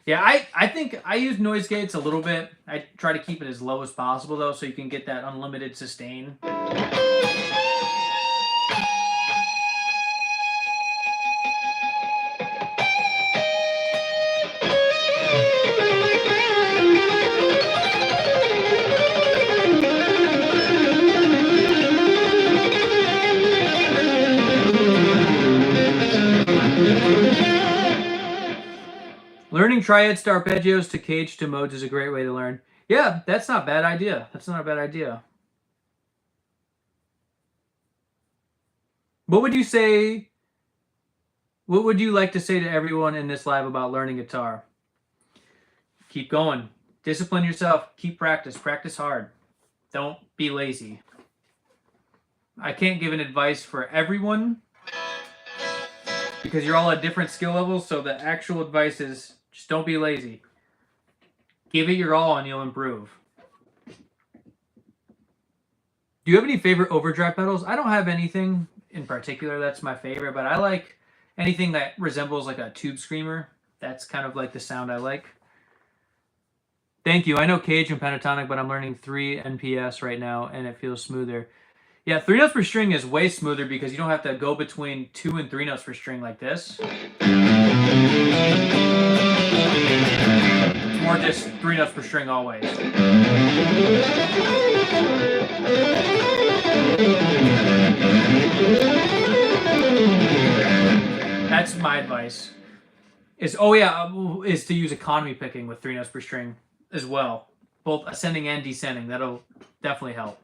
Yeah, I think I use noise gates a little bit. I try to keep it as low as possible though, so you can get that unlimited sustain. triads to arpeggios to cage to modes is a great way to learn. Yeah, that's not a bad idea. That's not a bad idea. What would you say? What would you like to say to everyone in this live about learning guitar? Keep going. Discipline yourself. Keep practice. Practice hard. Don't be lazy. I can't give an advice for everyone because you're all at different skill levels, so the actual advice is just don't be lazy. Give it your all and you'll improve. Do you have any favorite overdrive pedals? I don't have anything in particular that's my favorite, but I like anything that resembles like a tube screamer. That's kind of like the sound I like. Thank you. I know cage and pentatonic, but I'm learning 3 NPS right now, and it feels smoother. Yeah, 3 notes per string is way smoother because you don't have to go between 2 and 3 notes per string like this. It's more just 3 notes per string always. That's my advice. Is to use economy picking with 3 notes per string as well, both ascending and descending. That'll definitely help.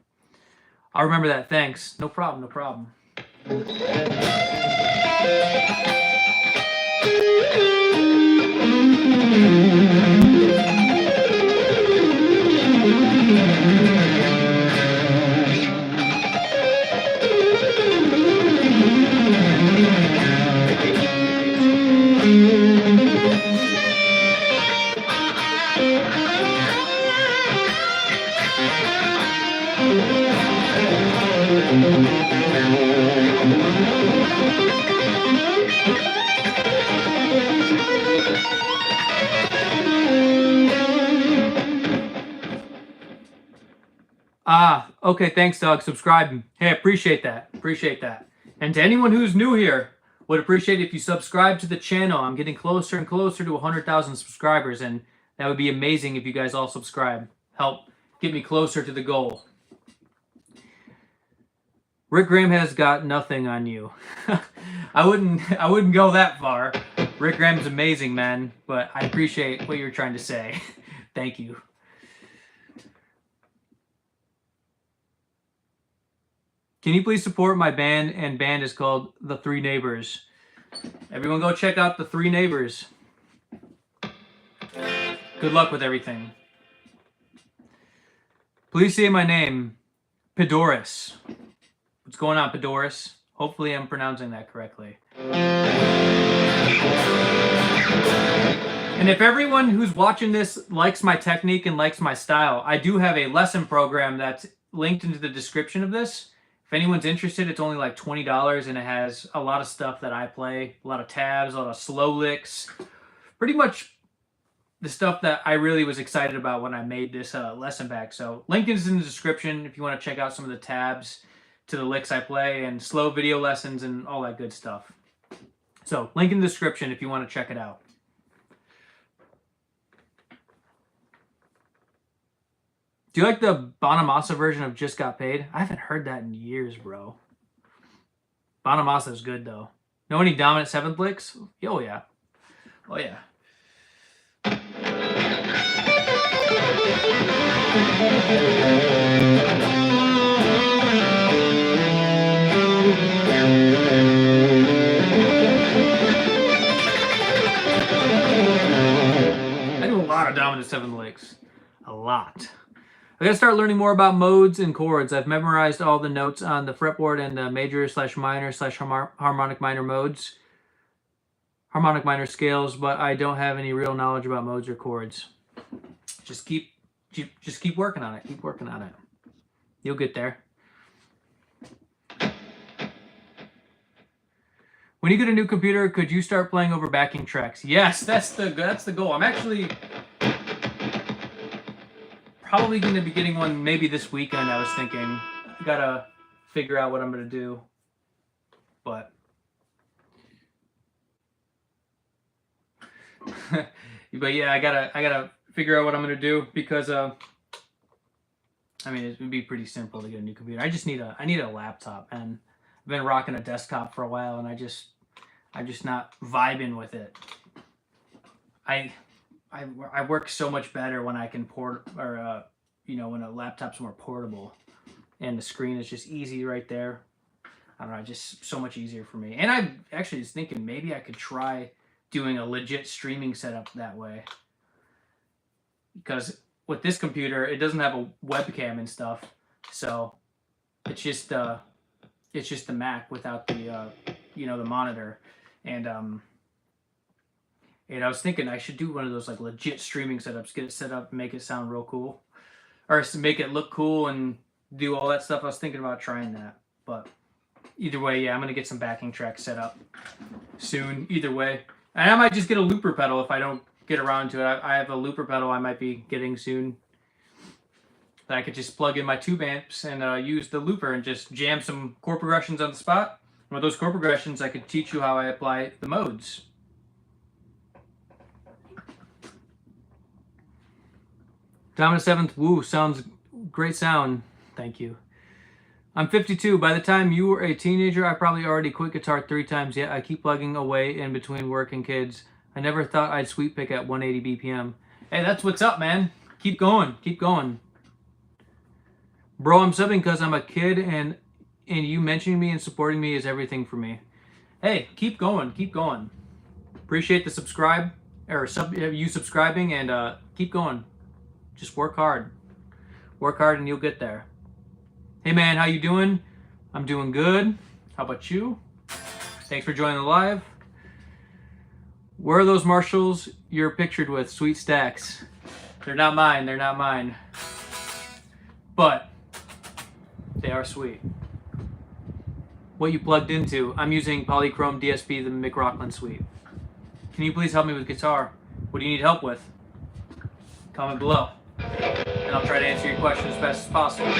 I'll remember that. Thanks. No problem. No problem. Okay, thanks, Doug. Subscribe. Hey, appreciate that. Appreciate that. And to anyone who's new here, would appreciate if you subscribe to the channel. I'm getting closer and closer to 100,000 subscribers, and that would be amazing if you guys all subscribe. Help get me closer to the goal. Rick Graham has got nothing on you. I wouldn't go that far. Rick Graham's amazing, man, but I appreciate what you're trying to say. Thank you. Can you please support my band? And band is called The Three Neighbors. Everyone go check out The Three Neighbors. Good luck with everything. Please say my name, Pedoris. What's going on, Pedoris? Hopefully I'm pronouncing that correctly. And if everyone who's watching this likes my technique and likes my style, I do have a lesson program that's linked into the description of this. If anyone's interested, it's only like $20, and it has a lot of stuff that I play, a lot of tabs, a lot of slow licks, pretty much the stuff that I really was excited about when I made this lesson pack. So link is in the description if you want to check out some of the tabs to the licks I play and slow video lessons and all that good stuff. So link in the description if you want to check it out. Do you like the Bonamassa version of Just Got Paid? I haven't heard that in years, bro. Bonamassa is good, though. Know any dominant 7th licks? Oh, yeah. Oh, yeah. I do a lot of dominant 7th licks. A lot. I gotta start learning more about modes and chords. I've memorized all the notes on the fretboard and the major/minor/harmonic minor modes, harmonic minor scales, but I don't have any real knowledge about modes or chords. Just keep working on it. Keep working on it. You'll get there. When you get a new computer, could you start playing over backing tracks? Yes, that's the goal. I'm actually probably going to be getting one maybe this weekend, I was thinking. I gotta figure out what I'm going to do. But yeah, I gotta figure out what I'm going to do because I mean, it would be pretty simple to get a new computer. I need a laptop, and I've been rocking a desktop for a while, and I'm just not vibing with it. I work so much better when I can when a laptop's more portable and the screen is just easy right there. I don't know, just so much easier for me. And I actually was thinking maybe I could try doing a legit streaming setup that way. Because with this computer, it doesn't have a webcam and stuff. So it's just the Mac without the the monitor. And I was thinking I should do one of those like legit streaming setups, get it set up, make it sound real cool, or make it look cool and do all that stuff. I was thinking about trying that, but either way, yeah, I'm gonna get some backing tracks set up soon. Either way, and I might just get a looper pedal if I don't get around to it. I have a looper pedal I might be getting soon that I could just plug in my tube amps and use the looper and just jam some chord progressions on the spot. And with those chord progressions, I could teach you how I apply the modes. Dominant 7th, woo, sounds great sound. Thank you. I'm 52. By the time you were a teenager, I probably already quit guitar 3 times, yet I keep plugging away in between work and kids. I never thought I'd sweep pick at 180 BPM. Hey, that's what's up, man. Keep going. Keep going. Bro, I'm subbing because I'm a kid, and you mentioning me and supporting me is everything for me. Hey, keep going. Keep going. Appreciate the subscribe, or you subscribing, and keep going. Just work hard. Work hard and you'll get there. Hey man, how you doing? I'm doing good. How about you? Thanks for joining the live. Where are those Marshalls you're pictured with? Sweet stacks. They're not mine. They're not mine. But they are sweet. What you plugged into? I'm using Polychrome DSP, the McRockland suite. Can you please help me with guitar? What do you need help with? Comment below, and I'll try to answer your question as best as possible.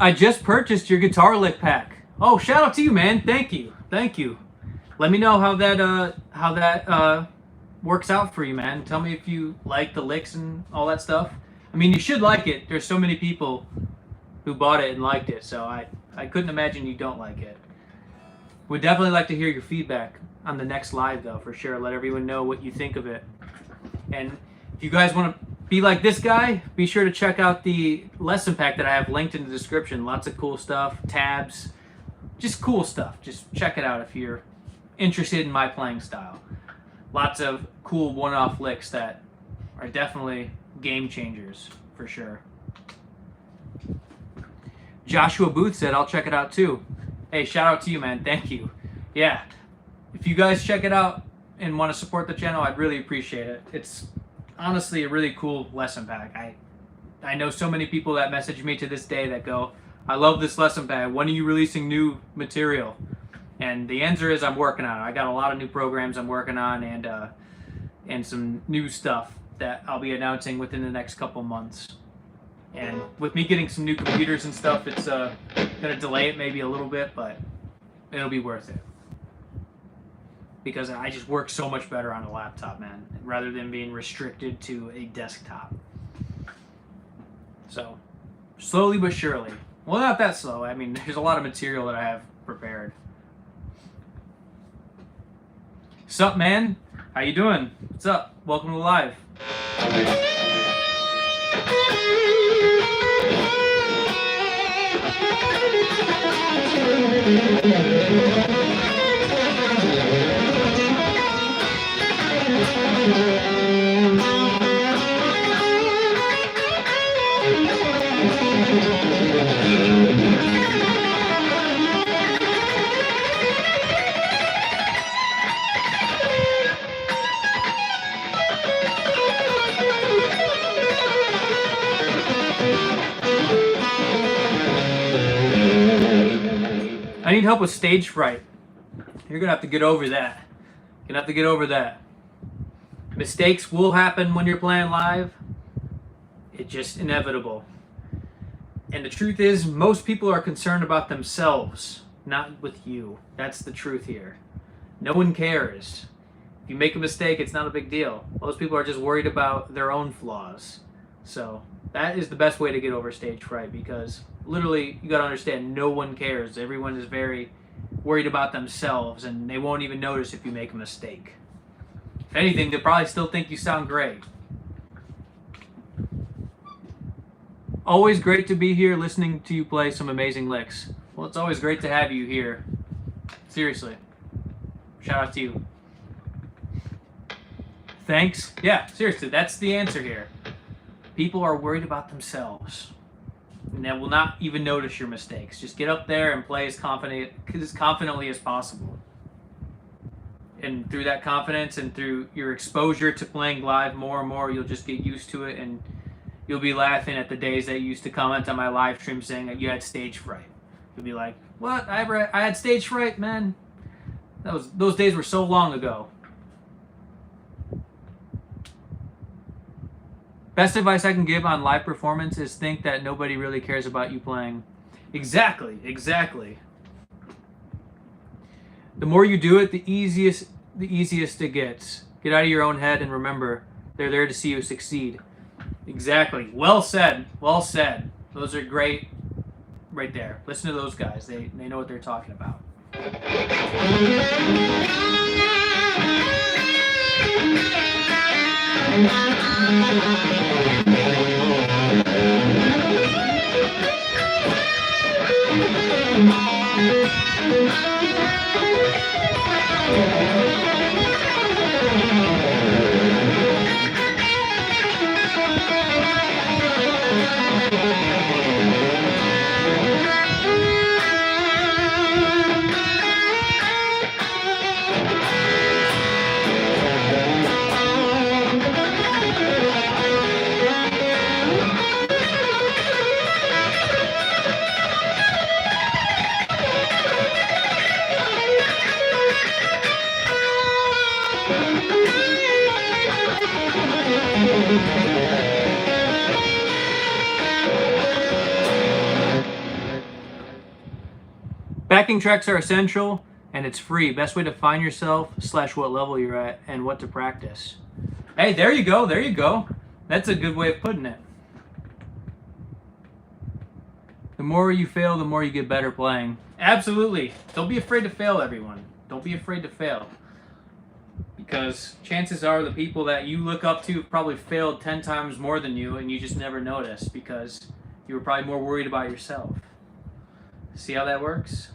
I just purchased your guitar lick pack. Oh, shout out to you, man. Thank you. Thank you. Let me know how that works out for you, man. Tell me if you like the licks and all that stuff. I mean, you should like it. There's so many people who bought it and liked it, so I couldn't imagine you don't like it. Would definitely like to hear your feedback on the next live, though, for sure. Let everyone know what you think of it. And if you guys want to be like this guy, be sure to check out the lesson pack that I have linked in the description. Lots of cool stuff, tabs, just cool stuff. Just check it out if you're interested in my playing style. Lots of cool one-off licks that are definitely game changers, for sure. Joshua Booth said, I'll check it out too. Hey, shout out to you, man. Thank you. Yeah, if you guys check it out and want to support the channel, I'd really appreciate it. It's honestly a really cool lesson pack. I know so many people that message me to this day that go, I love this lesson pack. When are you releasing new material? And the answer is I'm working on it. I got a lot of new programs I'm working on and some new stuff that I'll be announcing within the next couple months. And with me getting some new computers and stuff, it's gonna delay it maybe a little bit, but it'll be worth it. Because I just work so much better on a laptop, man, rather than being restricted to a desktop. So, slowly but surely. Well, not that slow. I mean, there's a lot of material that I have prepared. Sup, man? How you doing? What's up? Welcome to live. I need help with stage fright. You're gonna have to get over that. You're gonna have to get over that. Mistakes will happen when you're playing live. It's just inevitable. And the truth is, most people are concerned about themselves, not with you. That's the truth here. No one cares. If you make a mistake, it's not a big deal. Most people are just worried about their own flaws. So that is the best way to get over stage fright, because literally, you gotta understand, no one cares. Everyone is very worried about themselves, and they won't even notice if you make a mistake. If anything, they'll probably still think you sound great. Always great to be here listening to you play some amazing licks. Well, it's always great to have you here. Seriously. Shout out to you. Thanks. Yeah, seriously, that's the answer here. People are worried about themselves, and they will not even notice your mistakes. Just get up there and play as confidently as possible. And through that confidence and through your exposure to playing live more and more, you'll just get used to it, and you'll be laughing at the days that you used to comment on my live stream saying that you had stage fright. You'll be like, what? I had stage fright, man? Those days were so long ago. Best advice I can give on live performance is think that nobody really cares about you playing. Exactly, exactly. The more you do it, the easiest it gets. Get out of your own head and remember, they're there to see you succeed. Exactly. Well said. Well said. Those are great right there. Listen to those guys. They know what they're talking about. Backing tracks are essential, and it's free. Best way to find yourself / what level you're at and what to practice. Hey, there you go. There you go. That's a good way of putting it. The more you fail, the more you get better playing. Absolutely. Don't be afraid to fail, everyone. Don't be afraid to fail. Because chances are the people that you look up to have probably failed 10 times more than you, and you just never noticed because you were probably more worried about yourself. See how that works?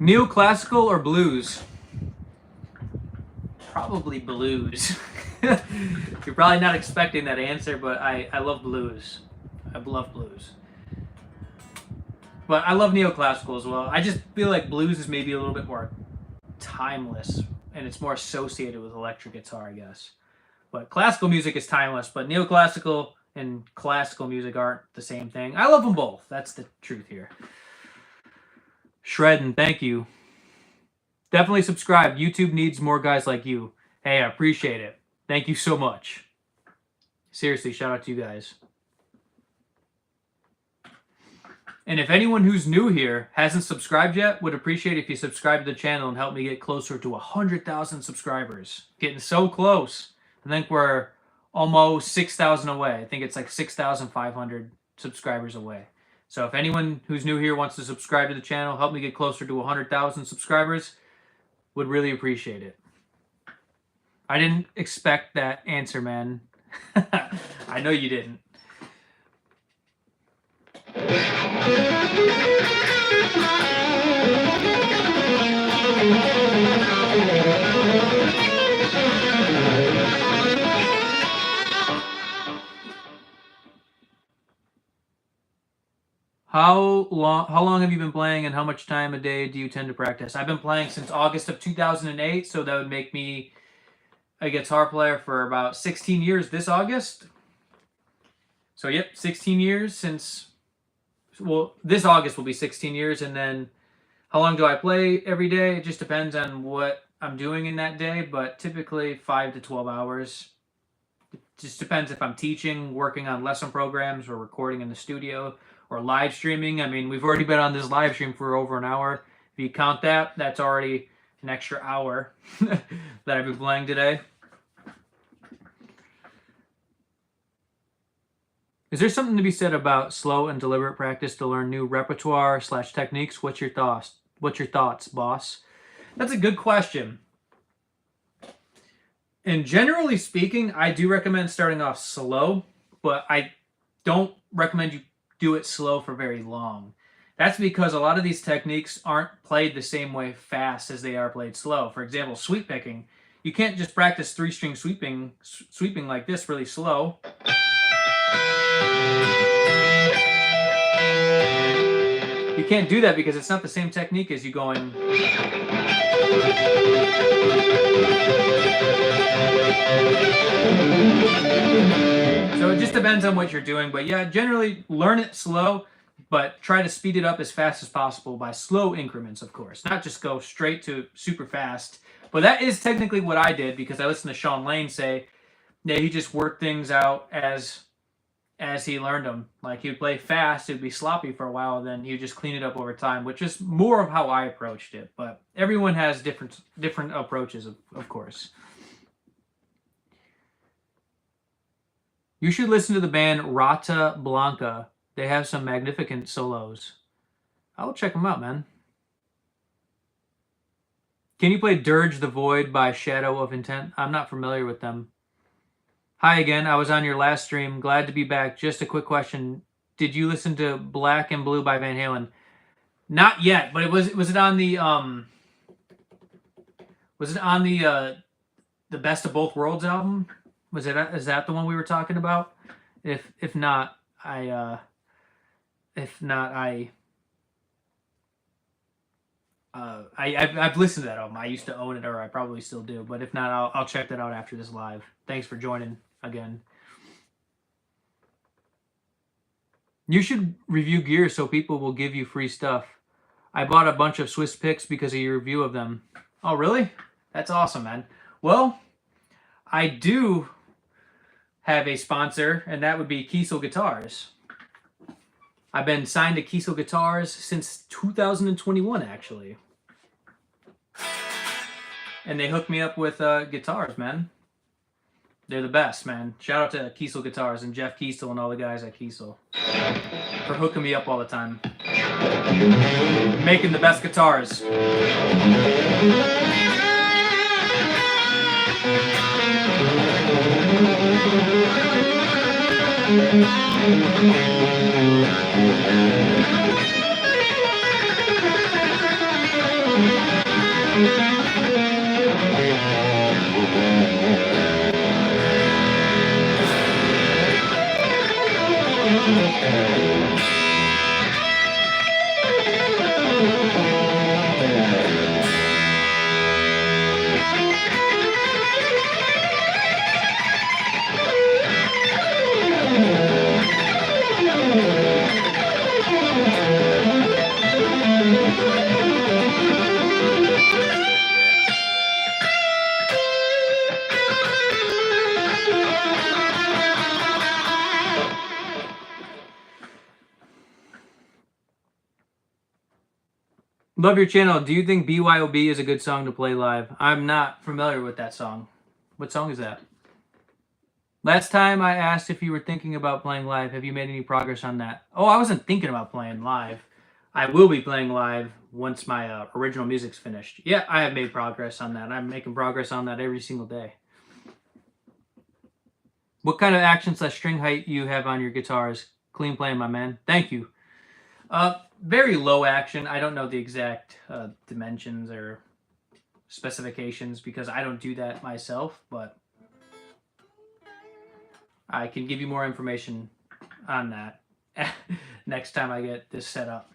Neoclassical or blues? Probably blues. You're probably not expecting that answer, but I love blues. I love blues. But I love neoclassical as well. I just feel like blues is maybe a little bit more timeless, and it's more associated with electric guitar, I guess. But classical music is timeless, but neoclassical and classical music aren't the same thing. I love them both. That's the truth here. Shreddin, thank you. Definitely subscribe. YouTube needs more guys like you. Hey, I appreciate it. Thank you so much. Seriously, shout out to you guys. And if anyone who's new here hasn't subscribed yet, would appreciate if you subscribe to the channel and help me get closer to 100,000 subscribers. Getting so close. I think we're almost 6,000 away. I think it's like 6,500 subscribers away. So if anyone who's new here wants to subscribe to the channel, help me get closer to 100,000 subscribers, would really appreciate it. I didn't expect that answer, man. I know you didn't. How long have you been playing, and how much time a day do you tend to practice? I've been playing since August of 2008, so that would make me a guitar player for about 16 years this August. So yep, 16 years since, well, this August will be 16 years. And then how long do I play every day? It just depends on what I'm doing in that day, but typically 5 to 12 hours. It just depends if I'm teaching, working on lesson programs, or recording in the studio, or live streaming. I mean, we've already been on this live stream for over an hour. If you count that, that's already an extra hour that I've been playing today. Is there something to be said about slow and deliberate practice to learn new repertoire / techniques? What's your thoughts, boss? That's a good question. And generally speaking, I do recommend starting off slow, but I don't recommend you do it slow for very long. That's because a lot of these techniques aren't played the same way fast as they are played slow. For example, sweep picking. You can't just practice 3-string sweeping like this really slow. You can't do that because it's not the same technique as you going. So it just depends on what you're doing. But yeah, generally learn it slow, but try to speed it up as fast as possible by slow increments, of course. Not just go straight to super fast. But that is technically what I did, because I listened to Sean Lane say that he just worked things out as he learned them. Like, he would play fast, it would be sloppy for a while, and then he would just clean it up over time, which is more of how I approached it. But everyone has different approaches, of course. You should listen to the band Rata Blanca. They have some magnificent solos. I will check them out, man. Can you play Dirge the Void by Shadow of Intent? I'm not familiar with them. Hi again, I was on your last stream. Glad to be back. Just a quick question. Did you listen to Black and Blue by Van Halen? Not yet, but was it on the the Best of Both Worlds album? Is that the one we were talking about? If not, I've listened to that album. I used to own it, or I probably still do. But if not, I'll check that out after this live. Thanks for joining again. You should review gear so people will give you free stuff. I bought a bunch of Swiss picks because of your review of them. Oh, really? That's awesome, man. Well, I do have a sponsor, and that would be Kiesel Guitars. I've been signed to Kiesel Guitars since 2021, actually. And they hooked me up with guitars, man. They're the best, man. Shout out to Kiesel Guitars and Jeff Kiesel and all the guys at Kiesel for hooking me up all the time. Making the best guitars. Love your channel. Do you think BYOB is a good song to play live? I'm not familiar with that song. What song is that? Last time I asked if you were thinking about playing live. Have you made any progress on that? Oh, I wasn't thinking about playing live. I will be playing live once my original music's finished. Yeah, I have made progress on that. I'm making progress on that every single day. What kind of action/string height you have on your guitars? Clean playing, my man. Thank you. Very low action. I don't know the exact dimensions or specifications because I don't do that myself, but I can give you more information on that next time I get this set up.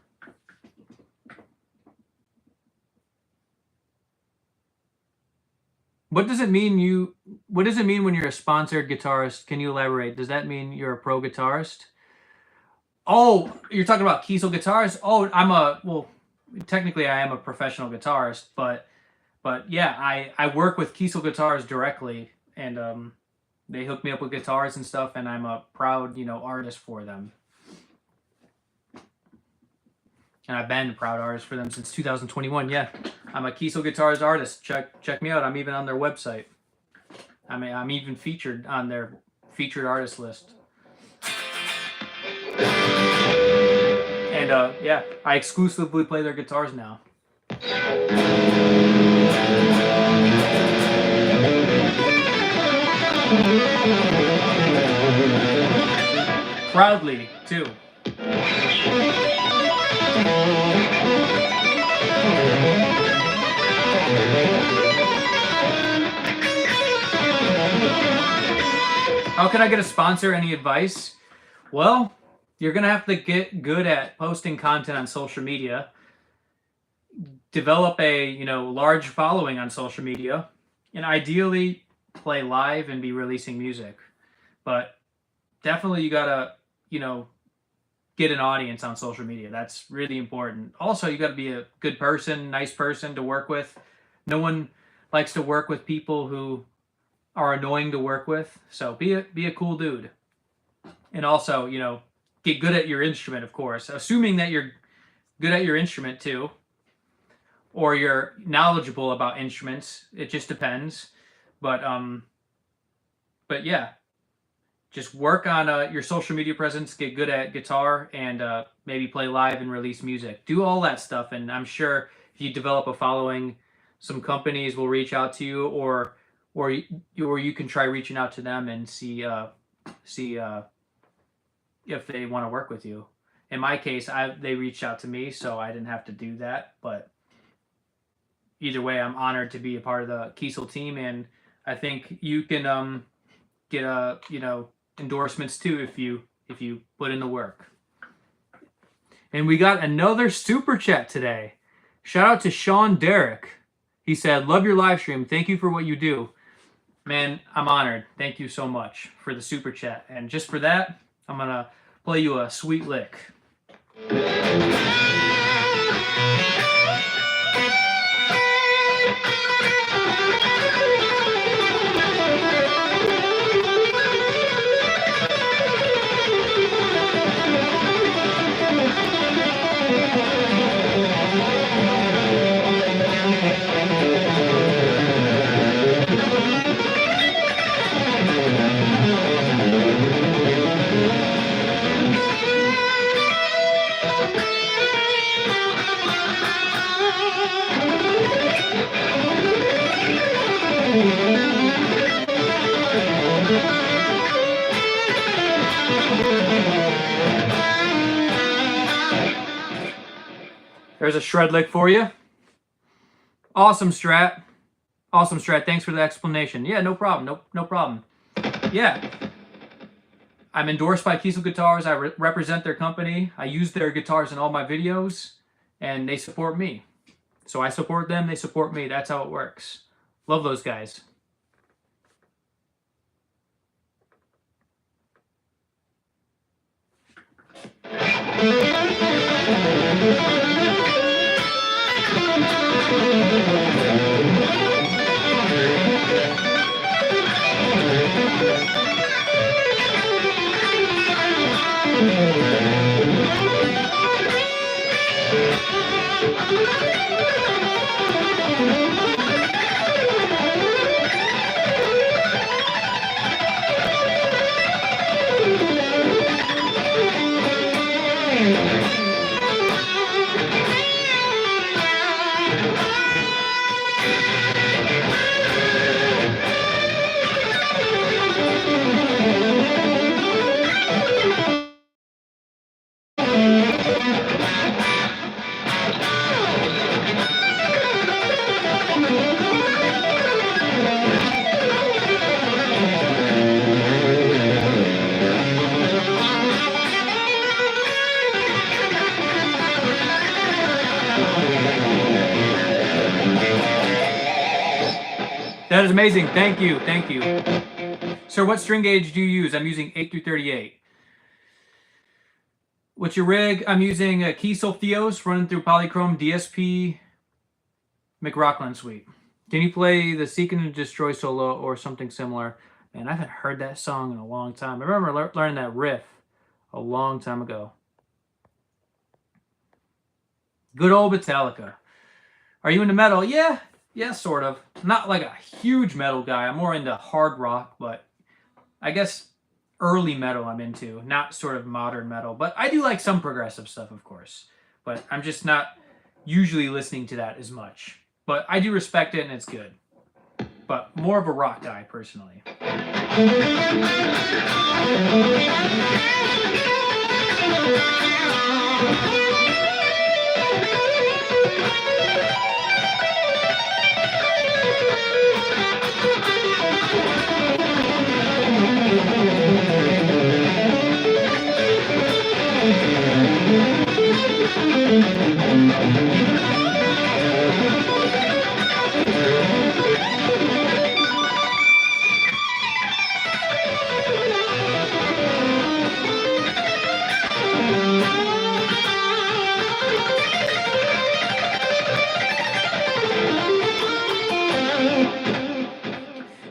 What does it mean when you're a sponsored guitarist? Can you elaborate? Does that mean you're a pro guitarist? Oh, you're talking about Kiesel guitars? Oh, well, technically I am a professional guitarist, but yeah, I work with Kiesel guitars directly, and they hook me up with guitars and stuff, and I'm a proud, artist for them. And I've been a proud artist for them since 2021. Yeah, I'm a Kiesel guitars artist. Check me out. I'm even on their website. I'm even featured on their featured artist list. And yeah, I exclusively play their guitars now. Proudly, too. How can I get a sponsor? Any advice? Well, you're going to have to get good at posting content on social media. Develop a, large following on social media. And ideally, play live and be releasing music. But definitely you got to, get an audience on social media. That's really important. Also, you got to be a good person, nice person to work with. No one likes to work with people who are annoying to work with. So be a cool dude. And also, get good at your instrument, of course. Assuming that you're good at your instrument too, or you're knowledgeable about instruments. It just depends. But yeah, just work on your social media presence, get good at guitar, and maybe play live and release music. Do all that stuff, and I'm sure if you develop a following, some companies will reach out to you, or you can try reaching out to them and see if they want to work with you. In my case, they reached out to me, so I didn't have to do that. But either way, I'm honored to be a part of the Kiesel team, and I think you can get endorsements too if you put in the work. And we got another super chat today. Shout out to Sean Derrick. He said, "Love your live stream. Thank you for what you do." Man, I'm honored. Thank you so much for the super chat. And just for that, I'm gonna play you a sweet lick. There's a shred lick for you. Awesome, Strat. Awesome, Strat. Thanks for the explanation. Yeah, no problem. No problem. Yeah. I'm endorsed by Kiesel Guitars. I represent their company. I use their guitars in all my videos, and they support me. So I support them. They support me. That's how it works. Love those guys. is amazing. Thank you. Thank you. Sir, what string gauge do you use? I'm using 8 through 38. What's your rig? I'm using a Kiesel Theos running through Polychrome DSP McRockland Suite. Can you play the Seek and Destroy solo or something similar? Man, I haven't heard that song in a long time. I remember learning that riff a long time ago. Good old Metallica. Are you into metal? Yeah, sort of. Not like a huge metal guy. I'm more into hard rock, but I guess early metal I'm into, not sort of modern metal. But I do like some progressive stuff, of course. But I'm just not usually listening to that as much. But I do respect it, and it's good. But more of a rock guy, personally.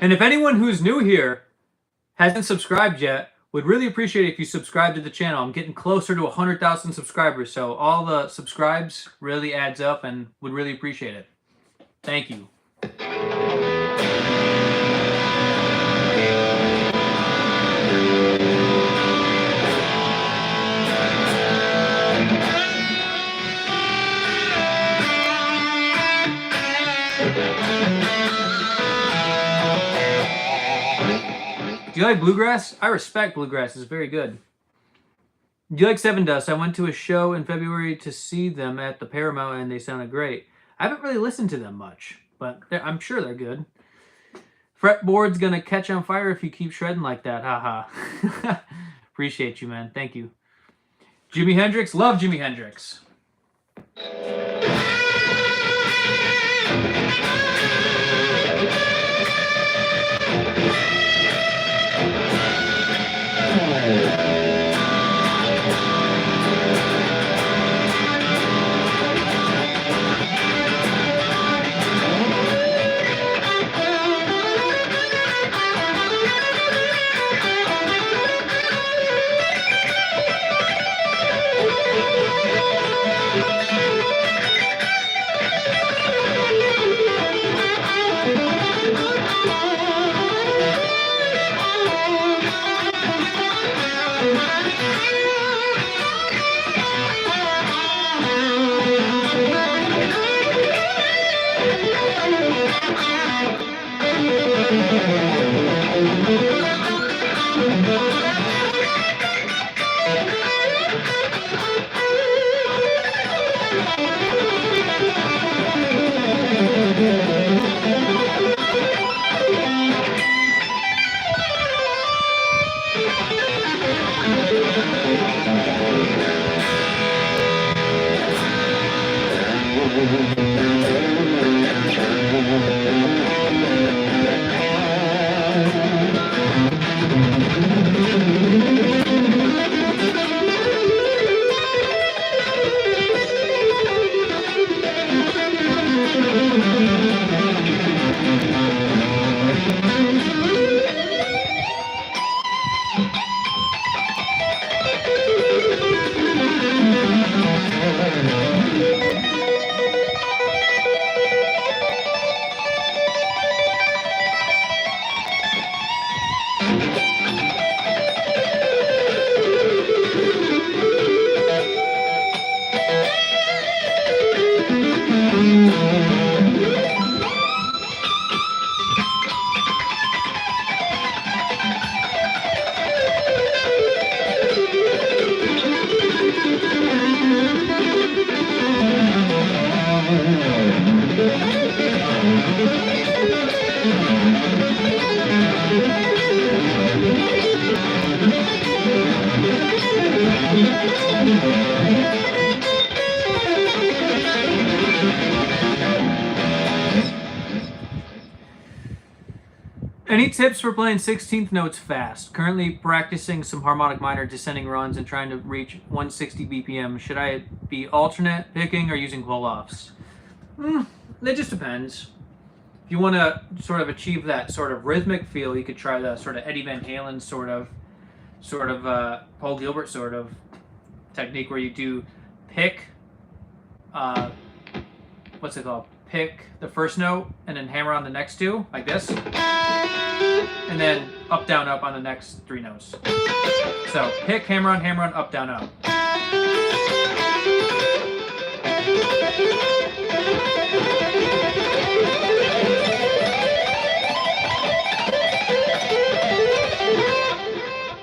And if anyone who's new here hasn't subscribed yet, would really appreciate it if you subscribe to the channel. I'm getting closer to 100,000 subscribers, so all the subscribes really adds up and would really appreciate it. Thank you. Do you like bluegrass? I respect bluegrass. It's very good. Do you like Seven Dust? I went to a show in February to see them at the Paramount, and they sounded great. I haven't really listened to them much, but I'm sure they're good. Fretboard's gonna catch on fire if you keep shredding like that. Haha. Appreciate you, man. Thank you. Jimi Hendrix? Love Jimi Hendrix. Any tips for playing 16th notes fast? Currently practicing some harmonic minor descending runs and trying to reach 160 BPM. Should I be alternate picking or using pull-offs? It just depends. If you want to sort of achieve that sort of rhythmic feel, you could try the sort of Eddie Van Halen sort of Paul Gilbert sort of technique where you do pick, what's it called? Pick the first note and then hammer on the next two, like this. And then up, down, up on the next three notes. So pick, hammer on, up, down, up.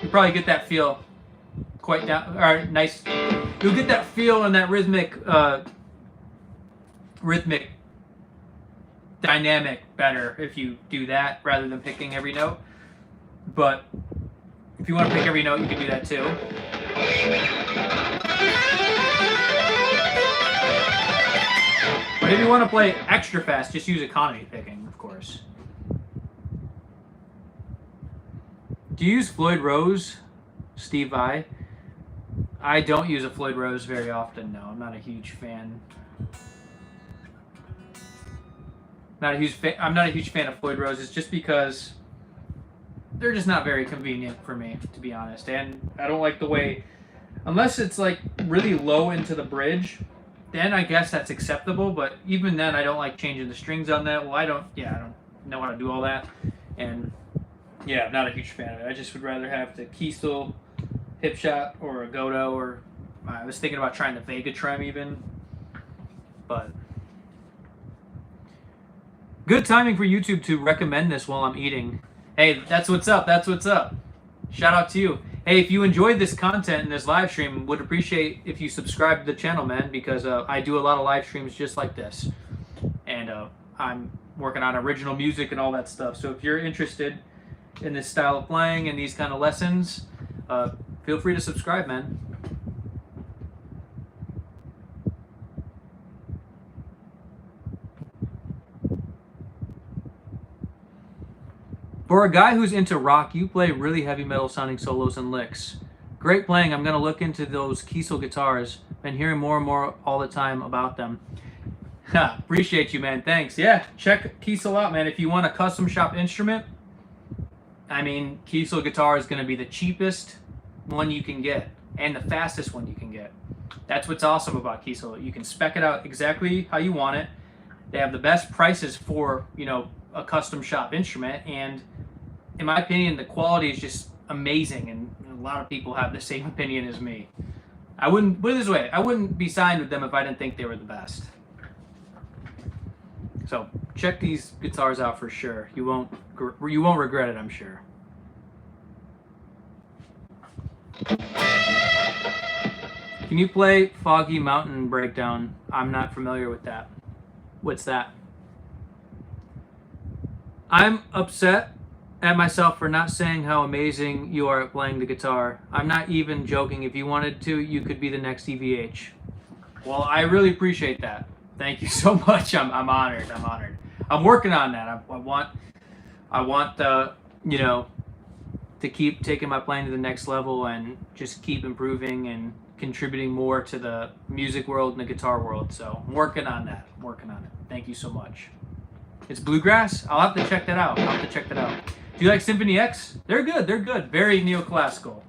You probably get that feel quite down, or nice. You'll get that feel and that rhythmic dynamic better if you do that rather than picking every note. But if you want to pick every note, you can do that too. But if you want to play extra fast, just use economy picking, of course. Do you use Floyd Rose, Steve I? I don't use a Floyd Rose very often, no. I'm not a huge fan. I'm not a huge fan of Floyd Roses just because they're just not very convenient for me, to be honest. And I don't like the way, unless it's like really low into the bridge, then I guess that's acceptable. But even then, I don't like changing the strings on that. Well, I don't know how to do all that. And yeah, I'm not a huge fan of it. I just would rather have the Kiesel hip shot or a Godot, or I was thinking about trying the Vega Trem even, but. Good timing for YouTube to recommend this while I'm eating. Hey, that's what's up. That's what's up. Shout out to you. Hey, if you enjoyed this content and this live stream, would appreciate if you subscribe to the channel, man, because I do a lot of live streams just like this. And I'm working on original music and all that stuff. So if you're interested in this style of playing and these kind of lessons, feel free to subscribe, man. For a guy who's into rock, you play really heavy metal sounding solos and licks. Great playing. I'm going to look into those Kiesel guitars. Been hearing more and more all the time about them. Appreciate you, man. Thanks. Yeah, check Kiesel out, man. If you want a custom shop instrument, I mean, Kiesel guitar is going to be the cheapest one you can get and the fastest one you can get. That's what's awesome about Kiesel. You can spec it out exactly how you want it. They have the best prices for, you know, a custom shop instrument, and in my opinion, the quality is just amazing, and a lot of people have the same opinion as me. I wouldn't, put it this way, I wouldn't be signed with them if I didn't think they were the best. So check these guitars out for sure. You won't regret it, I'm sure. Can you play Foggy Mountain Breakdown? I'm not familiar with that. What's that? I'm upset at myself for not saying how amazing you are at playing the guitar. I'm not even joking. If you wanted to, you could be the next EVH. Well, I really appreciate that. Thank you so much. I'm honored. I'm honored. I'm working on that. I want the, you know, to keep taking my playing to the next level and just keep improving and contributing more to the music world and the guitar world. So I'm working on that. I'm working on it. Thank you so much. It's bluegrass? I'll have to check that out. Do you like Symphony X? They're good. They're good. Very neoclassical.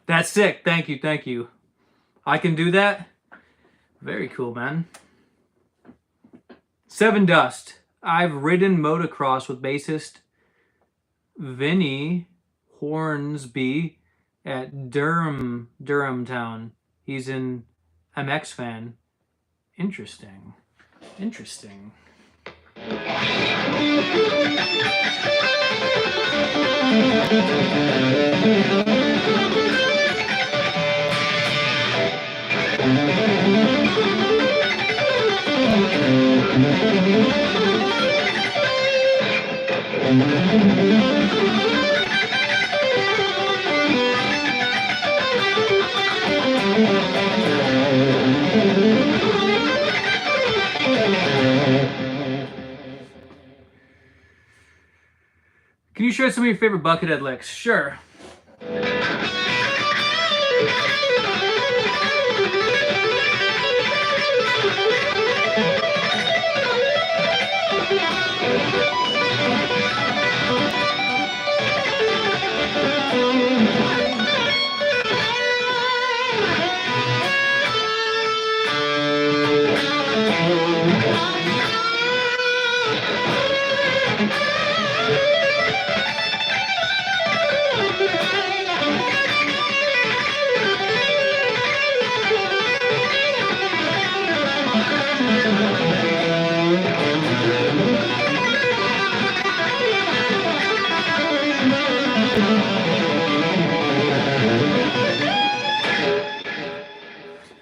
That's sick. Thank you. Thank you. I can do that. Very cool, man. Seven Dust. I've ridden motocross with bassist Vinny Hornsby at Durham town. He's an MX fan. Interesting. Interesting. Can you share some of your favorite Buckethead licks? Sure.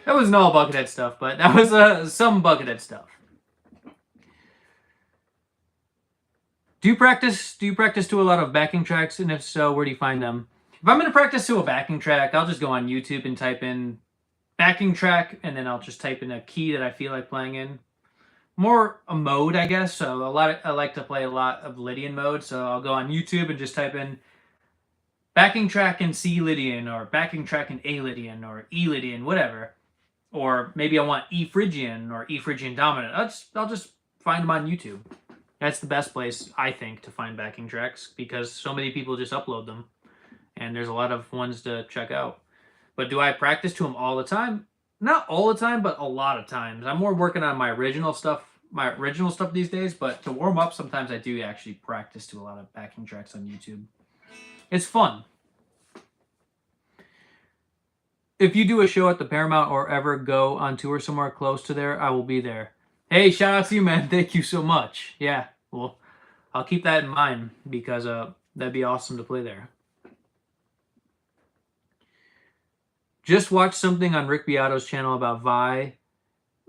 That wasn't all Buckethead stuff, but that was some Buckethead stuff. Do you practice to a lot of backing tracks? And if so, where do you find them? If I'm going to practice to a backing track, I'll just go on YouTube and type in backing track, and then I'll just type in a key that I feel like playing in. More a mode, I guess. So I like to play a lot of Lydian mode, so I'll go on YouTube and just type in backing track in C Lydian, or backing track in A Lydian, or E Lydian, whatever. Or maybe I want E Phrygian or E Phrygian dominant. I'll just find them on YouTube. That's the best place, I think, to find backing tracks, because so many people just upload them, and there's a lot of ones to check out. But do I practice to them all the time? Not all the time, but a lot of times. I'm more working on my original stuff these days, but to warm up, sometimes I do actually practice to a lot of backing tracks on YouTube. It's fun. If you do a show at the Paramount or ever go on tour somewhere close to there, I will be there. Hey, shout out to you, man. Thank you so much. Yeah, well, I'll keep that in mind, because that'd be awesome to play there. Just watched something on Rick Beato's channel about Vi,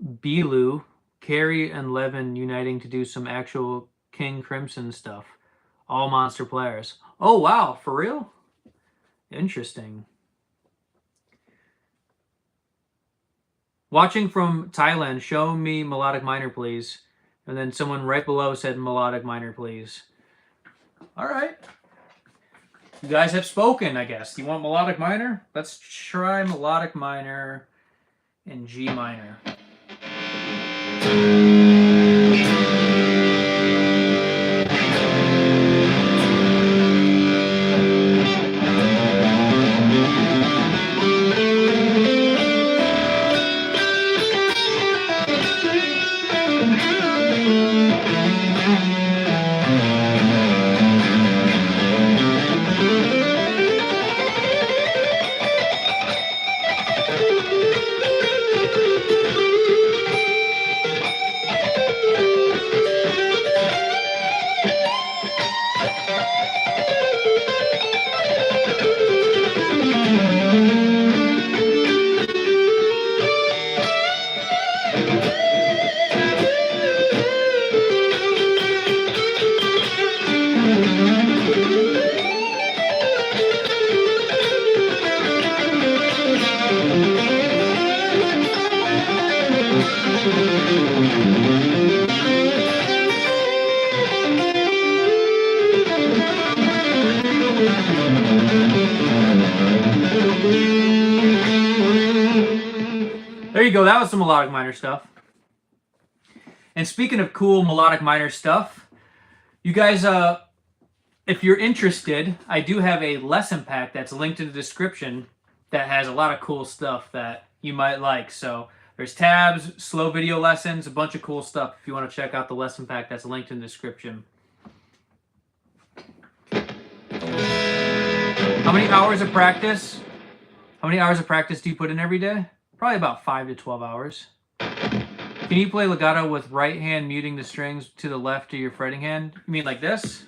Belu, Carrie, and Levin uniting to do some actual King Crimson stuff. All monster players. Oh, wow. For real? Interesting. Watching from Thailand, show me melodic minor, please. And then someone right below said melodic minor, please. All right. You guys have spoken, I guess. You want melodic minor? Let's try melodic minor in G minor. There you go, that was some melodic minor stuff. And speaking of cool melodic minor stuff, you guys, if you're interested, I do have a lesson pack that's linked in the description that has a lot of cool stuff that you might like. So there's tabs, slow video lessons, a bunch of cool stuff if you want to check out the lesson pack that's linked in the description. How many hours of practice? How many hours of practice do you put in every day? Probably about 5 to 12 hours. Can you play legato with right hand muting the strings to the left of your fretting hand? You mean like this?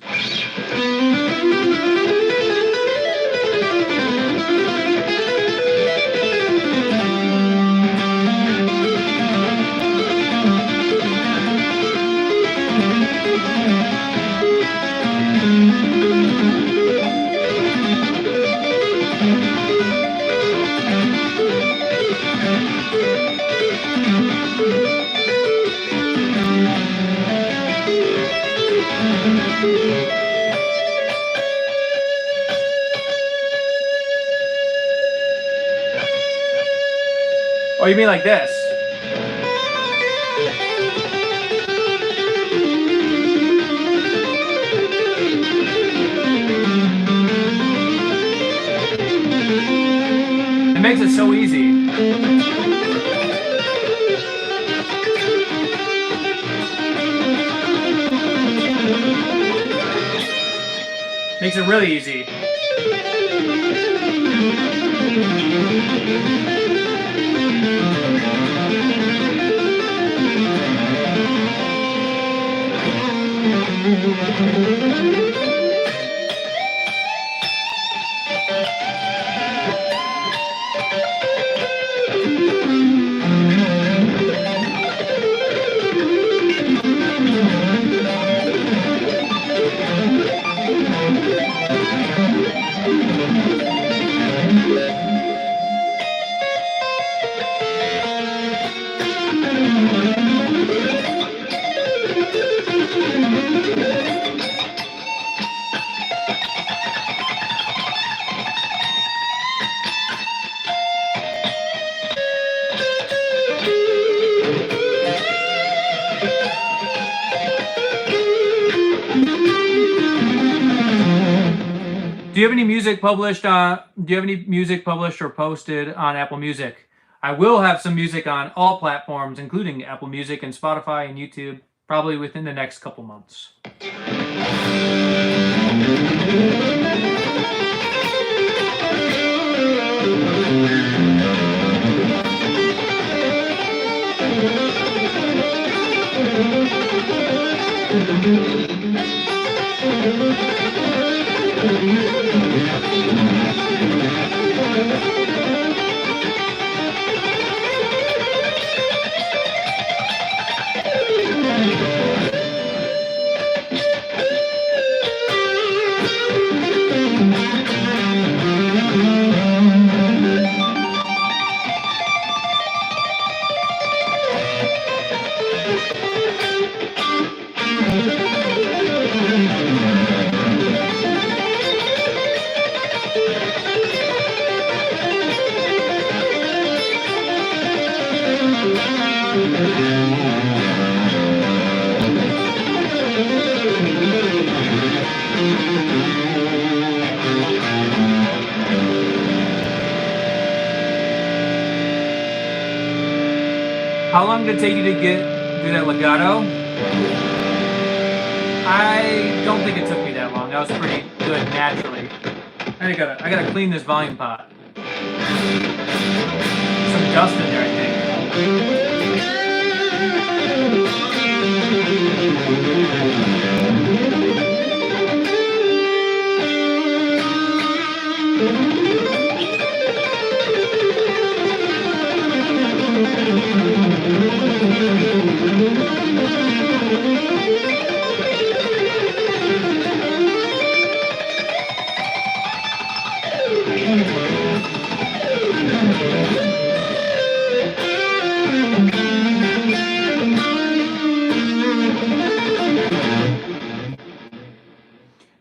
Or you mean like this? It makes it so easy. Makes it really easy. Do you have any music published or posted on Apple Music? I will have some music on all platforms, including Apple Music and Spotify and YouTube, probably within the next couple months. How long did it take you to do that legato? I don't think it took me that long. That was pretty good naturally. I gotta clean this volume pot. Some dust in there, I think.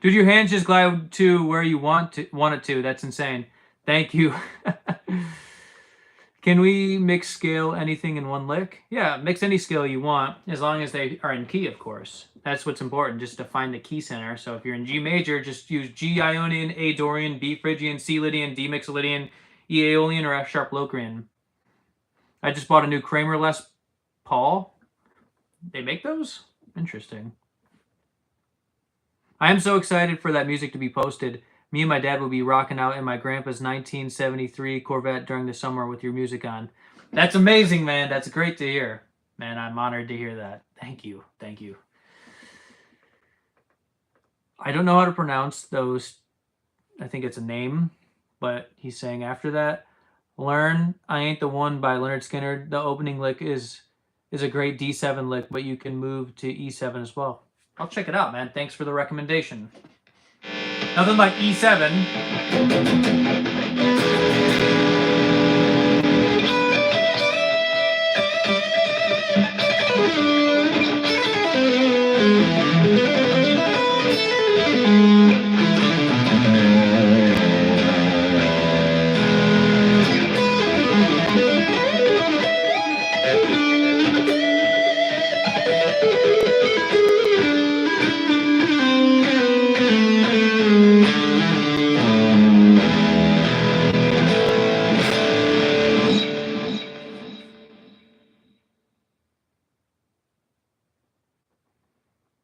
Dude, your hands just glide to where you want it to. That's insane. Thank you. Can we mix scale anything in one lick? Yeah, mix any scale you want, as long as they are in key, of course. That's what's important, just to find the key center. So if you're in G major, just use G Ionian, A Dorian, B Phrygian, C Lydian, D Mixolydian, E Aeolian, or F sharp Locrian. I just bought a new Kramer Les Paul. They make those? Interesting. I am so excited for that music to be posted. Me and my dad will be rocking out in my grandpa's 1973 Corvette during the summer with your music on. That's amazing, man. That's great to hear. Man, I'm honored to hear that. Thank you. Thank you. I don't know how to pronounce those. I think it's a name, but he's saying after that, learn I Ain't the One by Leonard Skinner. The opening lick is a great D7 lick, but you can move to E7 as well. I'll check it out, man. Thanks for the recommendation. Nothing like E7.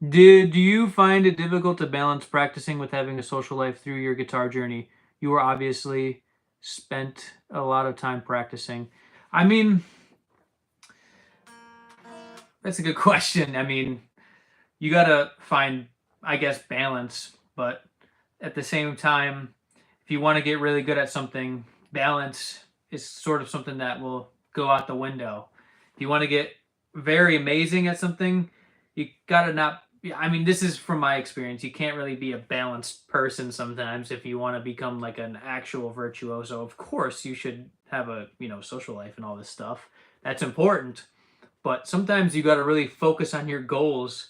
Do you find it difficult to balance practicing with having a social life through your guitar journey? You were obviously spent a lot of time practicing. I mean, that's a good question. I mean, you gotta find, I guess, balance, but at the same time, if you want to get really good at something, balance is sort of something that will go out the window. If you want to get very amazing at something, you gotta not. I mean, this is from my experience. You can't really be a balanced person sometimes if you want to become like an actual virtuoso. Of course, you should have a, social life and all this stuff. That's important. But sometimes you got to really focus on your goals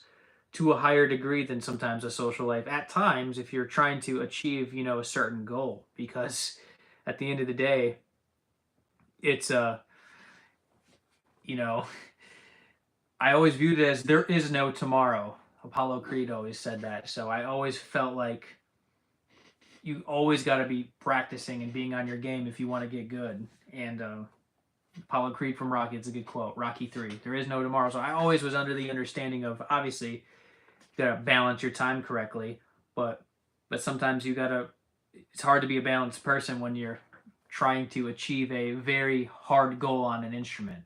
to a higher degree than sometimes a social life. At times, if you're trying to achieve, a certain goal, because at the end of the day, it's I always viewed it as there is no tomorrow. Apollo Creed always said that. So I always felt like you always got to be practicing and being on your game if you want to get good. And Apollo Creed from Rocky, it's a good quote. Rocky 3, there is no tomorrow. So I always was under the understanding of, obviously, you got to balance your time correctly. But sometimes it's hard to be a balanced person when you're trying to achieve a very hard goal on an instrument.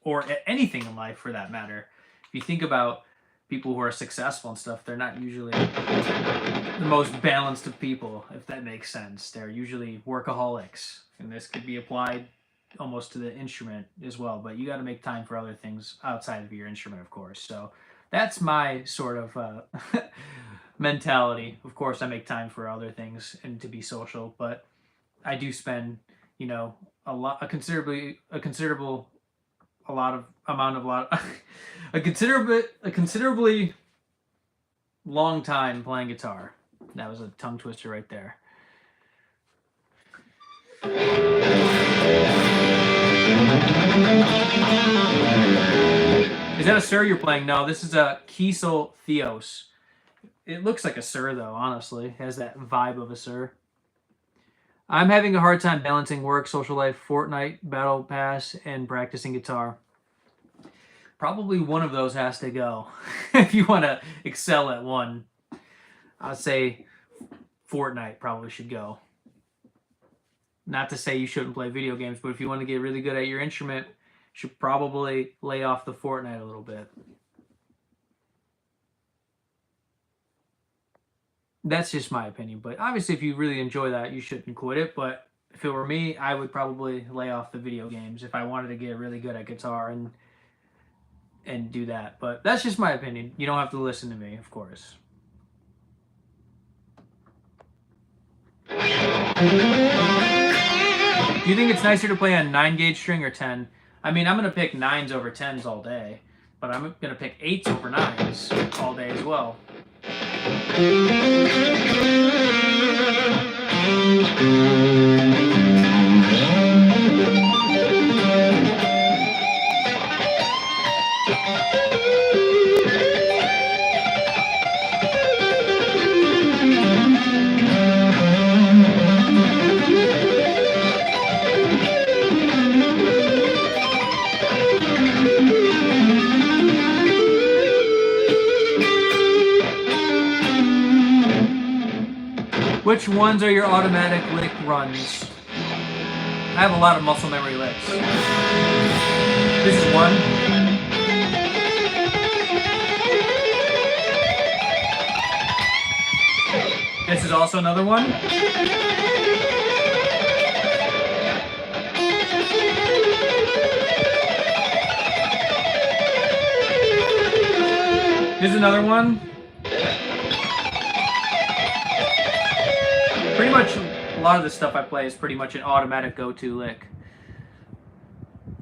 Or anything in life, for that matter. If you think about people who are successful and stuff, they're not usually the most balanced of people, if that makes sense. They're usually workaholics, and this could be applied almost to the instrument as well, but you got to make time for other things outside of your instrument, of course. So that's my sort of mentality. Of course, I make time for other things and to be social, but I do spend, a considerably long time playing guitar. That was a tongue twister right there. Is that a Sir you're playing? No, this is a Kiesel Theos. It looks like a Sir, though, honestly. It has that vibe of a Sir. I'm having a hard time balancing work, social life, Fortnite, Battle Pass, and practicing guitar. Probably one of those has to go. If you want to excel at one, I'd say Fortnite probably should go. Not to say you shouldn't play video games, but if you want to get really good at your instrument, you should probably lay off the Fortnite a little bit. That's just my opinion, but obviously if you really enjoy that, you shouldn't quit it. But if it were me, I would probably lay off the video games if I wanted to get really good at guitar and do that. But that's just my opinion. You don't have to listen to me, of course. Do you think it's nicer to play on 9-gauge string or 10? I mean, I'm going to pick 9s over 10s all day, but I'm going to pick 8s over 9s all day as well. Which ones are your automatic lick runs? I have a lot of muscle memory licks. This is one. This is also another one. This is another one. Pretty much a lot of the stuff I play is pretty much an automatic go-to lick.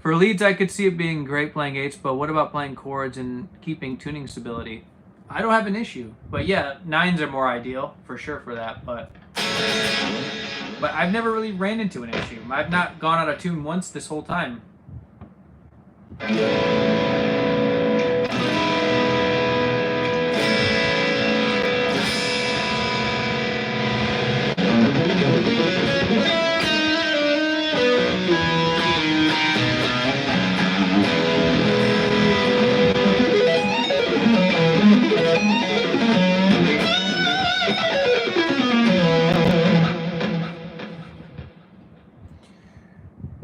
For leads, I could see it being great playing 8s, but what about playing chords and keeping tuning stability? I don't have an issue, but yeah, 9s are more ideal for sure for that, but I've never really ran into an issue. I've not gone out of tune once this whole time.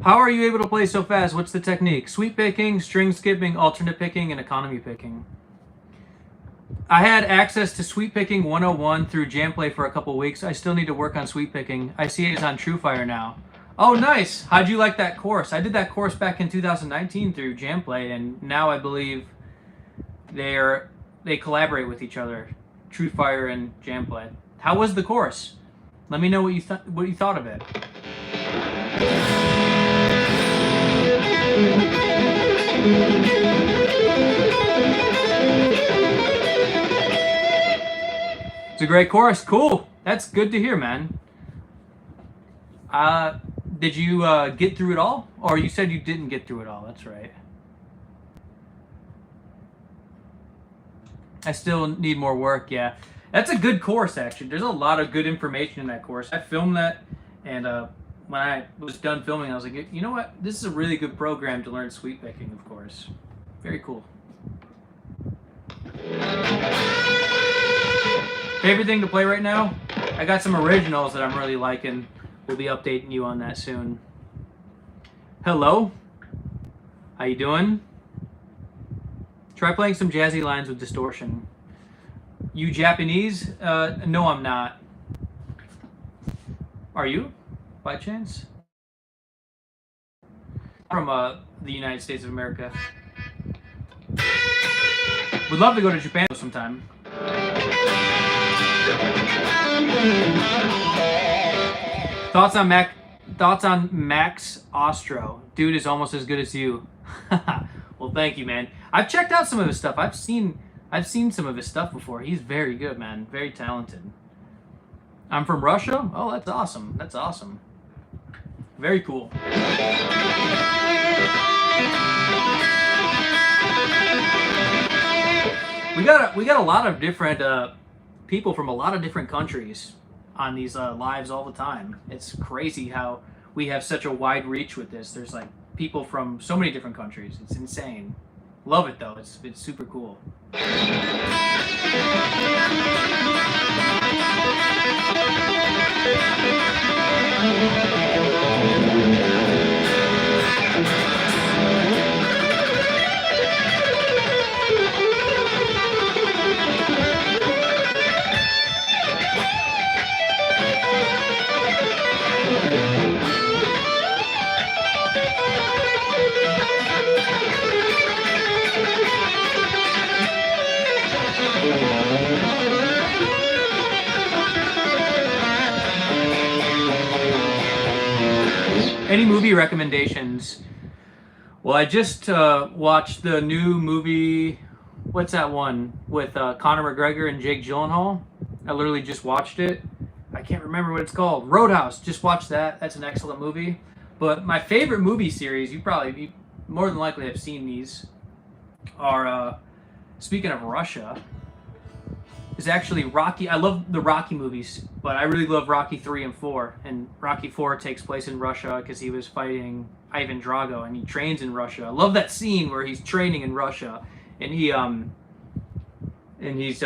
How are you able to play so fast? What's the technique? Sweep picking, string skipping, alternate picking, and economy picking. I had access to sweep picking 101 through Jamplay for a couple weeks. I still need to work on sweep picking. I see it is on TrueFire now. Oh, nice. How'd you like that course? I did that course back in 2019 through Jamplay, and now I believe they collaborate with each other, TrueFire and Jamplay. How was the course? Let me know what you thought of it. It's a great course. Cool. That's good to hear, man. Did you get through it all? Or you said you didn't get through it all. That's right. I still need more work, yeah. That's a good course, actually. There's a lot of good information in that course. I filmed that, and when I was done filming, I was like, you know what? This is a really good program to learn sweep picking, of course. Very cool. Favorite thing to play right now? I got some originals that I'm really liking. We'll be updating you on that soon. Hello? How you doing? Try playing some jazzy lines with distortion. You Japanese? No, I'm not. Are you, by chance? From the United States of America. Would love to go to Japan sometime. Thoughts on Max Ostro. Dude is almost as good as you. Well, thank you, man. I've checked out some of his stuff. I've seen some of his stuff before. He's very good, man. Very talented. I'm from Russia? Oh, that's awesome. That's awesome. Very cool. We got a lot of different people from a lot of different countries on these lives all the time. It's crazy how we have such a wide reach with this. There's like people from so many different countries. It's insane. Love it though. It's super cool. Any movie recommendations? Well, I just watched the new movie, what's that one, with Conor McGregor and Jake Gyllenhaal. I literally just watched it. I can't remember what it's called. Roadhouse, just watched that. That's an excellent movie. But my favorite movie series, you more than likely have seen these, are, speaking of Russia, is actually Rocky. I love the Rocky movies, but I really love Rocky 3 and 4. And Rocky 4 takes place in Russia because he was fighting Ivan Drago and he trains in Russia. I love that scene where he's training in Russia and he's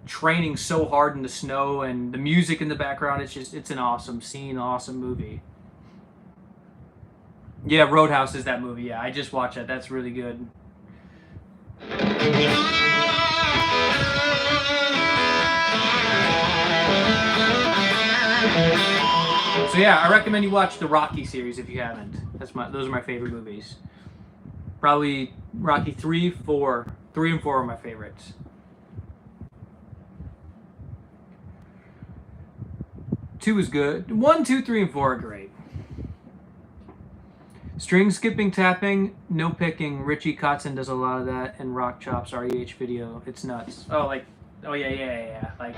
training so hard in the snow and the music in the background. It's an awesome scene, awesome movie. Yeah, Roadhouse is that movie. Yeah, I just watched that. That's really good. So yeah, I recommend you watch the Rocky series if you haven't. Those are my favorite movies. Probably Rocky 3, 4. 3 and 4 are my favorites. Two is good. 1, 2, 3, and 4 are great. String skipping, tapping, no picking. Richie Kotzen does a lot of that, and Rock Chops REH video. It's nuts. Oh, like, oh yeah. Like.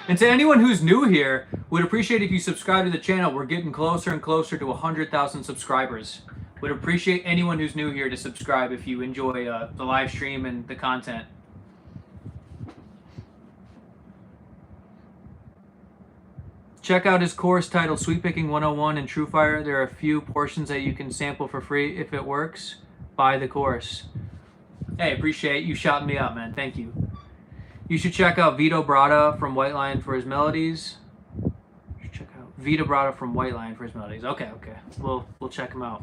And to anyone who's new here, would appreciate if you subscribe to the channel. We're getting closer and closer to 100,000 subscribers. Would appreciate anyone who's new here to subscribe if you enjoy the live stream and the content. Check out his course titled Sweep Picking 101 in TrueFire. There are a few portions that you can sample for free. If it works, buy the course. Hey, appreciate you shouting me out, man. Thank you. You should check out Vito Bratta from White Lion for his melodies. Check out Vito Bratta from White Lion for his melodies. Okay. We'll check him out.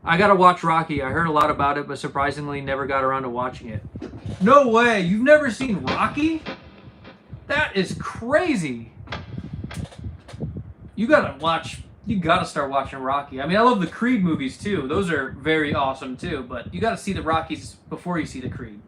I gotta watch Rocky. I heard a lot about it, but surprisingly never got around to watching it. No way! You've never seen Rocky? That is crazy. You gotta start watching Rocky. I mean, I love the Creed movies too. Those are very awesome too, but you gotta see the Rockies before you see the Creed.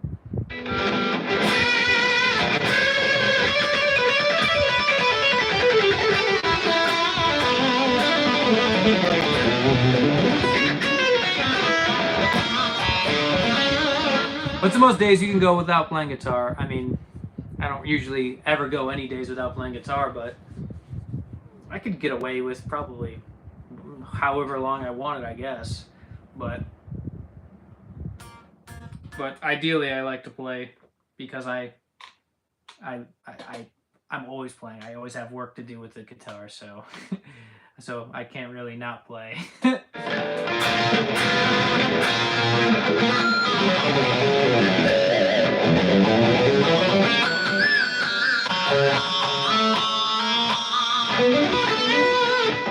What's the most days you can go without playing guitar? I mean, I don't usually ever go any days without playing guitar, but I could get away with probably however long I wanted, I guess. But ideally, I like to play because I'm always playing. I always have work to do with the guitar, so so I can't really not play.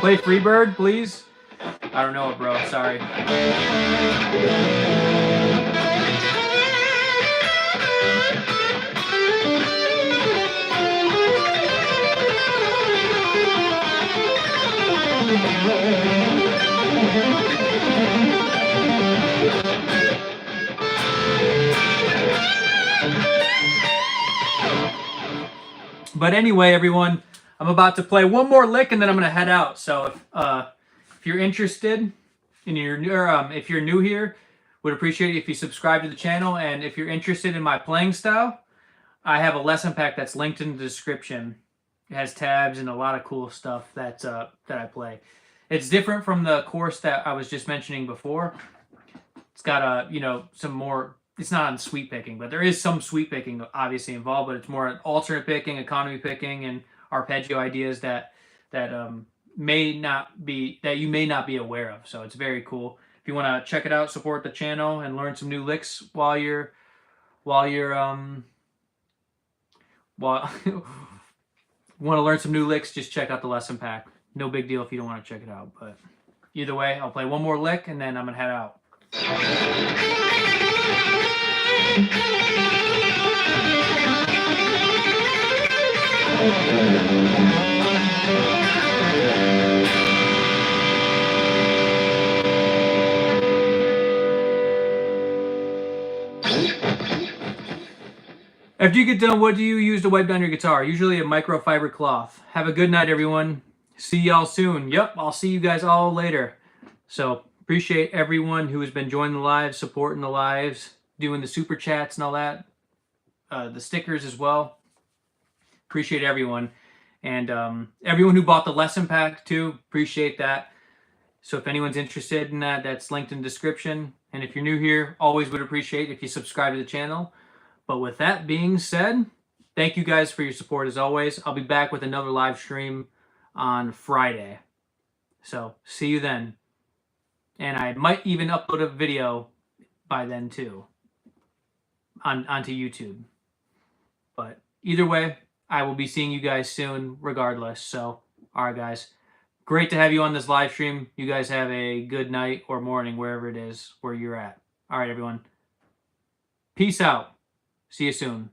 Play Freebird, please. I don't know it, bro. Sorry. But anyway, everyone, I'm about to play one more lick and then I'm going to head out. So if you're interested and if you're new here, would appreciate it if you subscribe to the channel. And if you're interested in my playing style, I have a lesson pack that's linked in the description. It has tabs and a lot of cool stuff that I play. It's different from the course that I was just mentioning before. It's got some more. It's not on sweep picking, but there is some sweep picking obviously involved. But it's more alternate picking, economy picking, and arpeggio ideas that you may not be aware of. So it's very cool. If you want to check it out, support the channel, and learn some new licks while you want to learn some new licks, just check out the lesson pack. No big deal if you don't want to check it out. But either way, I'll play one more lick and then I'm gonna head out. After you get done, what do you use to wipe down your guitar? Usually a microfiber cloth. Have a good night, everyone. See y'all soon. Yep, I'll see you guys all later. So appreciate everyone who has been joining the lives, supporting the lives, doing the super chats and all that. The stickers as well. Appreciate everyone. And everyone who bought the lesson pack too. Appreciate that. So if anyone's interested in that, that's linked in the description. And if you're new here, always would appreciate if you subscribe to the channel. But with that being said, thank you guys for your support as always. I'll be back with another live stream on Friday. So see you then. And I might even upload a video by then too onto YouTube. But either way, I will be seeing you guys soon regardless. So, all right, guys. Great to have you on this live stream. You guys have a good night or morning, wherever it is where you're at. All right, everyone. Peace out. See you soon.